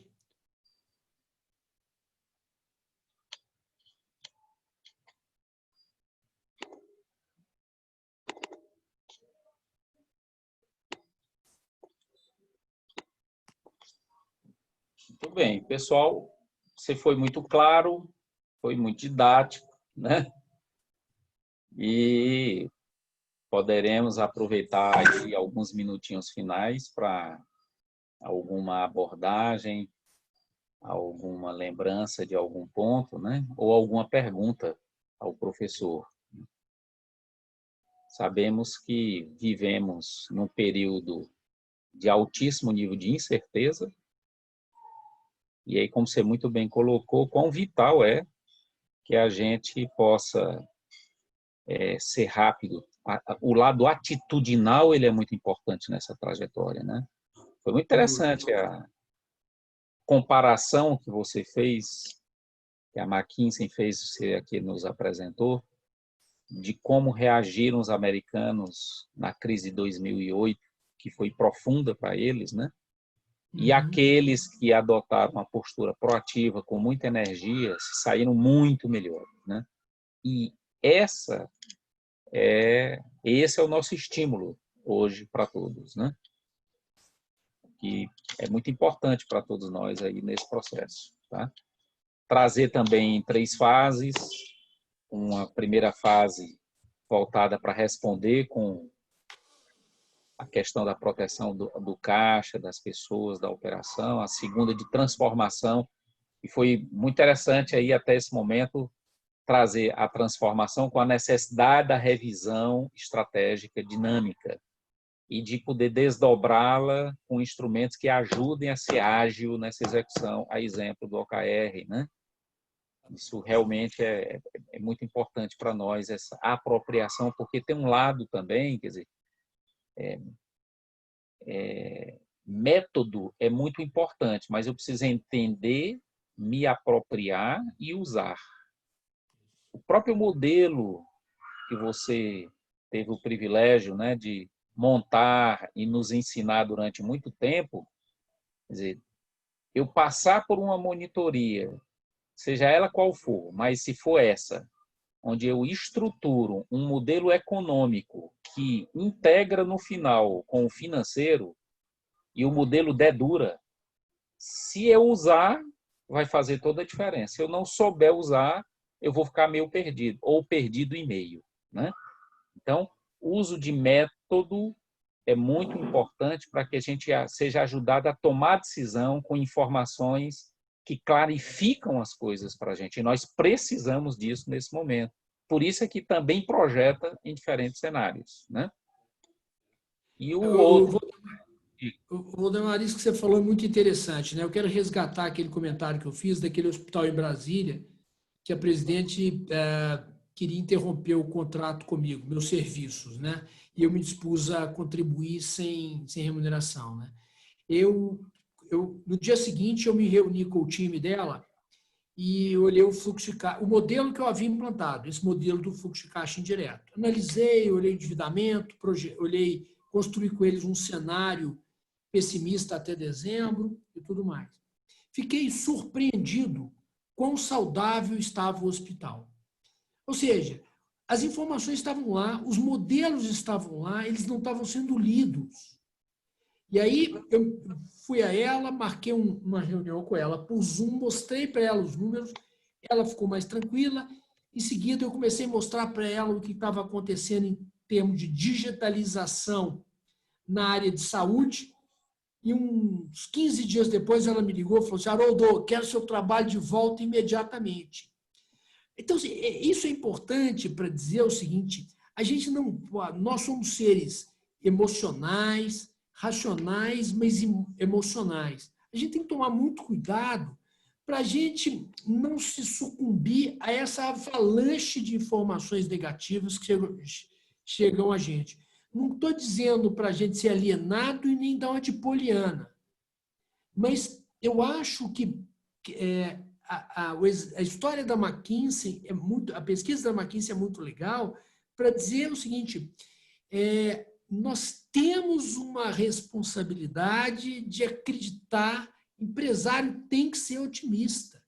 Speaker 2: Muito bem, pessoal, você foi muito claro, foi muito didático, né? E poderemos aproveitar aí alguns minutinhos finais para alguma abordagem, alguma lembrança de algum ponto, né? Ou alguma pergunta ao professor. Sabemos que vivemos num período de altíssimo nível de incerteza, e aí, como você muito bem colocou, quão vital é que a gente possa ser rápido. O lado atitudinal, ele é muito importante nessa trajetória, né? Foi muito interessante a comparação que você fez, que a McKinsey fez, você aqui nos apresentou, de como reagiram os americanos na crise de 2008, que foi profunda para eles, né? E aqueles que adotaram uma postura proativa, com muita energia, saíram muito melhores, né? E esse é o nosso estímulo hoje para todos, né? Que é muito importante para todos nós aí nesse processo, tá? trazer também em 3 fases. Uma primeira fase voltada para responder com a questão da proteção do caixa, das pessoas, da operação. A segunda de transformação, e foi muito interessante aí até esse momento trazer a transformação com a necessidade da revisão estratégica dinâmica e de poder desdobrá-la com instrumentos que ajudem a ser ágil nessa execução, a exemplo do OKR, né? Isso realmente é muito importante para nós, essa apropriação, porque tem um lado também, quer dizer, método é muito importante, mas eu preciso entender, me apropriar e usar. O próprio modelo que você teve o privilégio, né, de montar e nos ensinar durante muito tempo, quer dizer, eu passar por uma monitoria, seja ela qual for, mas se for essa, onde eu estruturo um modelo econômico que integra no final com o financeiro e o modelo dedura, se eu usar, vai fazer toda a diferença. Se eu não souber usar, eu vou ficar meio perdido, ou perdido e meio, né? Então, o uso de método é muito importante para que a gente seja ajudado a tomar decisão com informações que clarificam as coisas para a gente. E nós precisamos disso nesse momento. Por isso é que também projeta em diferentes cenários, né? E o outro...
Speaker 4: Valdemar, isso que você falou é muito interessante, né? Eu quero resgatar aquele comentário que eu fiz daquele hospital em Brasília, que a presidente queria interromper o contrato comigo, meus serviços, né? E eu me dispus a contribuir sem remuneração, né? No dia seguinte, eu me reuni com o time dela e olhei o fluxo de caixa, o modelo que eu havia implantado, esse modelo do fluxo de caixa indireto. Analisei, olhei o endividamento, construí com eles um cenário pessimista até dezembro e tudo mais. Fiquei surpreendido quão saudável estava o hospital. Ou seja, as informações estavam lá, os modelos estavam lá, eles não estavam sendo lidos. E aí eu fui a ela, marquei uma reunião com ela por Zoom, mostrei para ela os números, ela ficou mais tranquila. Em seguida, eu comecei a mostrar para ela o que estava acontecendo em termos de digitalização na área de saúde. E uns 15 dias depois, ela me ligou e falou assim: Haroldo, quero seu trabalho de volta imediatamente. Então, isso é importante para dizer o seguinte: nós somos seres emocionais, racionais, mas emocionais. A gente tem que tomar muito cuidado para a gente não se sucumbir a essa avalanche de informações negativas que chegam a gente. Não estou dizendo para a gente ser alienado e nem dar uma de poliana, mas eu acho que a história da McKinsey a pesquisa da McKinsey é muito legal para dizer o seguinte: nós temos uma responsabilidade de acreditar, empresário tem que ser otimista,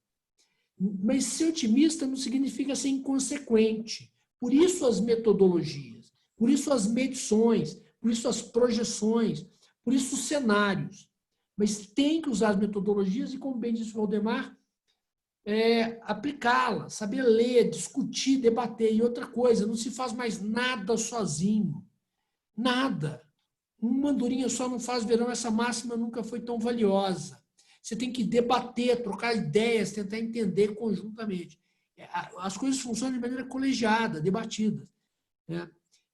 Speaker 4: mas ser otimista não significa ser inconsequente. Por isso as metodologias, por isso as medições, por isso as projeções, por isso os cenários. Mas tem que usar as metodologias e, como bem disse o Valdemar, aplicá-las, saber ler, discutir, debater. E outra coisa, não se faz mais nada sozinho. Nada. Uma andorinha só não faz verão, essa máxima nunca foi tão valiosa. Você tem que debater, trocar ideias, tentar entender conjuntamente. As coisas funcionam de maneira colegiada, debatida, né?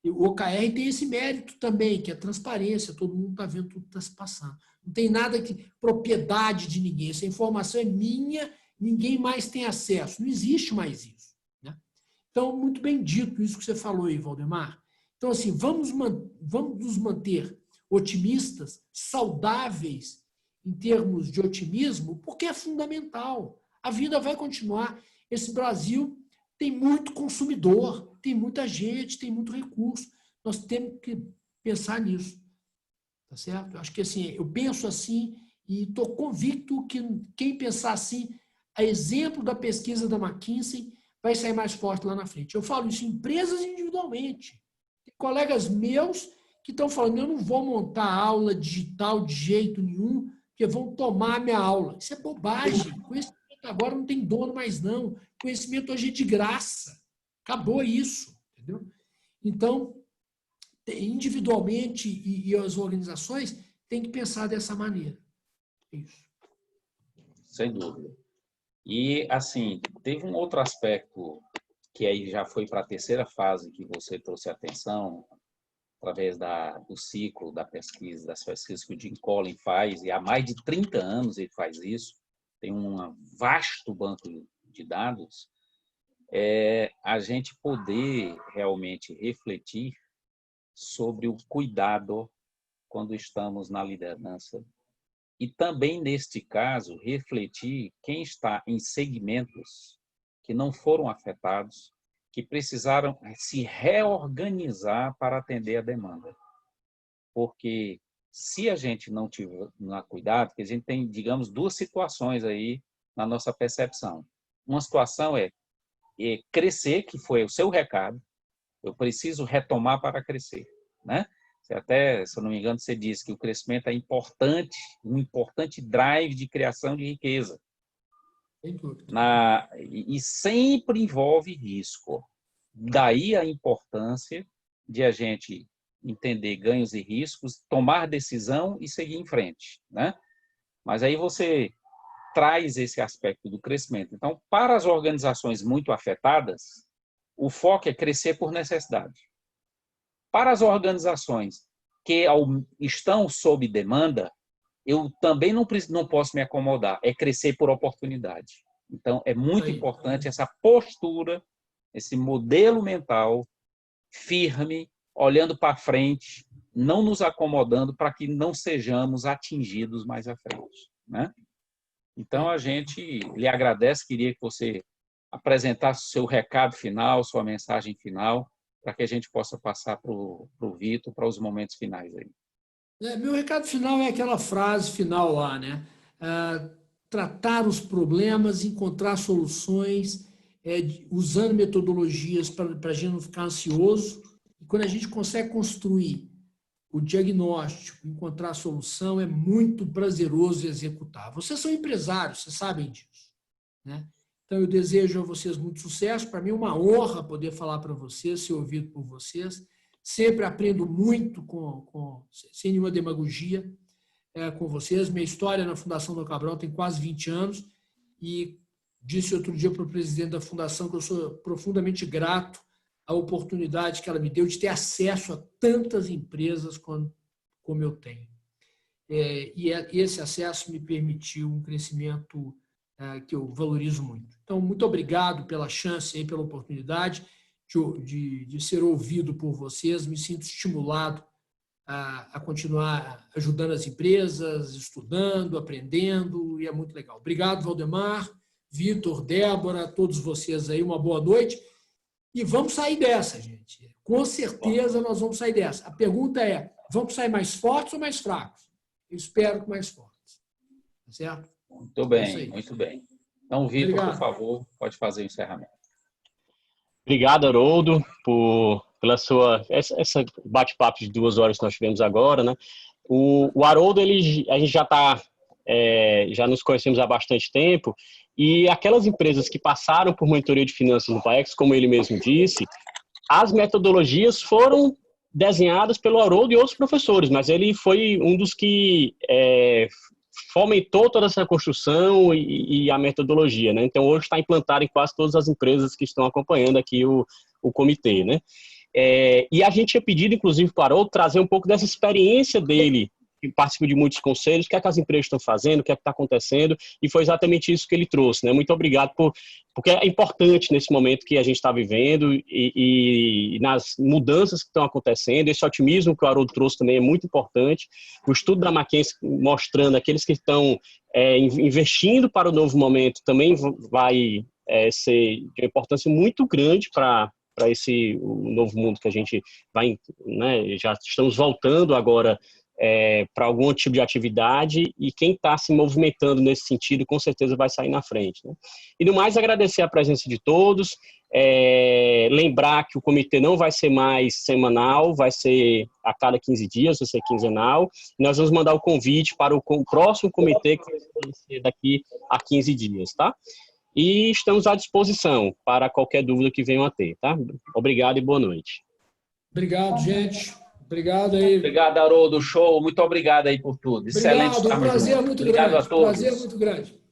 Speaker 4: O OKR tem esse mérito também, que é transparência, todo mundo está vendo tudo que está se passando. Não tem nada que propriedade de ninguém, essa informação é minha, ninguém mais tem acesso, não existe mais isso, né? Então, muito bem dito isso que você falou aí, Valdemar. Então, assim, vamos nos manter otimistas, saudáveis em termos de otimismo, porque é fundamental. A vida vai continuar. Esse Brasil tem muito consumidor, tem muita gente, tem muito recurso. Nós temos que pensar nisso. Tá certo? Eu acho que assim, eu penso assim e estou convicto que quem pensar assim, a exemplo da pesquisa da McKinsey, vai sair mais forte lá na frente. Eu falo isso em empresas individualmente. Tem colegas meus que estão falando: eu não vou montar aula digital de jeito nenhum, porque vão tomar a minha aula. Isso é bobagem. Conhecimento Agora não tem dono mais, não. Conhecimento hoje é de graça. Acabou isso, entendeu? Então, individualmente e as organizações têm que pensar dessa maneira. É isso.
Speaker 2: Sem dúvida. E, assim, teve um outro aspecto que aí já foi para a terceira fase que você trouxe atenção, através do ciclo da pesquisa, das pesquisas que o Jim Collins faz, e há mais de 30 anos ele faz isso, tem um vasto banco de dados, a gente poder realmente refletir sobre o cuidado quando estamos na liderança e também, neste caso, refletir quem está em segmentos que não foram afetados, que precisaram se reorganizar para atender a demanda. Porque se a gente não tiver cuidado, porque a gente tem, digamos, duas situações aí na nossa percepção. Uma situação é crescer, que foi o seu recado, eu preciso retomar para crescer, né? Você até, se eu não me engano, você disse que o crescimento é importante, um importante drive de criação de riqueza. E sempre envolve risco. Daí a importância de a gente entender ganhos e riscos, tomar decisão e seguir em frente, né? Mas aí você traz esse aspecto do crescimento. Então, para as organizações muito afetadas, o foco é crescer por necessidade. Para as organizações que estão sob demanda, eu também não posso me acomodar, é crescer por oportunidade. Então, é muito importante essa postura, esse modelo mental firme, olhando para frente, não nos acomodando para que não sejamos atingidos mais à frente, né? Então, a gente lhe agradece, queria que você apresentasse o seu recado final, sua mensagem final, para que a gente possa passar para o Vitor, para os momentos finais aí.
Speaker 4: Meu recado final é aquela frase final lá, né? Tratar os problemas, encontrar soluções, usando metodologias para a gente não ficar ansioso. E quando a gente consegue construir o diagnóstico, encontrar a solução, é muito prazeroso executar. Vocês são empresários, vocês sabem disso, né? Então, eu desejo a vocês muito sucesso. Para mim é uma honra poder falar para vocês, ser ouvido por vocês. Sempre aprendo muito, sem nenhuma demagogia, com vocês. Minha história na Fundação Dom Cabral tem quase 20 anos e disse outro dia para o presidente da Fundação que eu sou profundamente grato à oportunidade que ela me deu de ter acesso a tantas empresas como eu tenho. E esse acesso me permitiu um crescimento que eu valorizo muito. Então, muito obrigado pela chance e pela oportunidade de ser ouvido por vocês. Me sinto estimulado a continuar ajudando as empresas, estudando, aprendendo, e é muito legal. Obrigado, Valdemar, Vitor, Débora, todos vocês aí, uma boa noite. E vamos sair dessa, gente. Com certeza nós vamos sair dessa. A pergunta é, vamos sair mais fortes ou mais fracos? Eu espero que mais fortes. Tá certo?
Speaker 2: Muito bem, muito bem. Então, Vitor, por favor, pode fazer o encerramento.
Speaker 1: Obrigado, Haroldo, pela essa bate-papo de 2 horas que nós tivemos agora, né? O Haroldo, a gente já já nos conhecemos há bastante tempo, e aquelas empresas que passaram por monitoria de finanças no PAEX, como ele mesmo disse, as metodologias foram desenhadas pelo Haroldo e outros professores, mas ele foi um dos que fomentou toda essa construção e a metodologia, né? Então, hoje está implantado em quase todas as empresas que estão acompanhando aqui o comitê, né? E a gente tinha pedido, inclusive, para o Haroldo trazer um pouco dessa experiência dele, que participa de muitos conselhos, o que é que as empresas estão fazendo, o que é que está acontecendo, e foi exatamente isso que ele trouxe, né? Muito obrigado porque é importante nesse momento que a gente está vivendo e nas mudanças que estão acontecendo. Esse otimismo que o Haroldo trouxe também é muito importante. O estudo da McKinsey mostrando aqueles que estão investindo para o novo momento também vai ser de uma importância muito grande para o novo mundo que a gente vai, né? Já estamos voltando agora para algum tipo de atividade, e quem está se movimentando nesse sentido, com certeza vai sair na frente, né? E no mais, agradecer a presença de todos, lembrar que o comitê não vai ser mais semanal, vai ser a cada 15 dias, vai ser quinzenal, e nós vamos mandar o convite para o próximo comitê, que vai ser daqui a 15 dias, tá? E estamos à disposição para qualquer dúvida que venham a ter, tá? Obrigado e boa noite.
Speaker 4: Obrigado, gente. Obrigado aí.
Speaker 2: Obrigado, Haroldo. Show. Muito obrigado aí por tudo. Excelente
Speaker 4: Obrigado, um prazer muito
Speaker 2: obrigado
Speaker 4: grande.
Speaker 2: a todos.
Speaker 4: Prazer muito grande.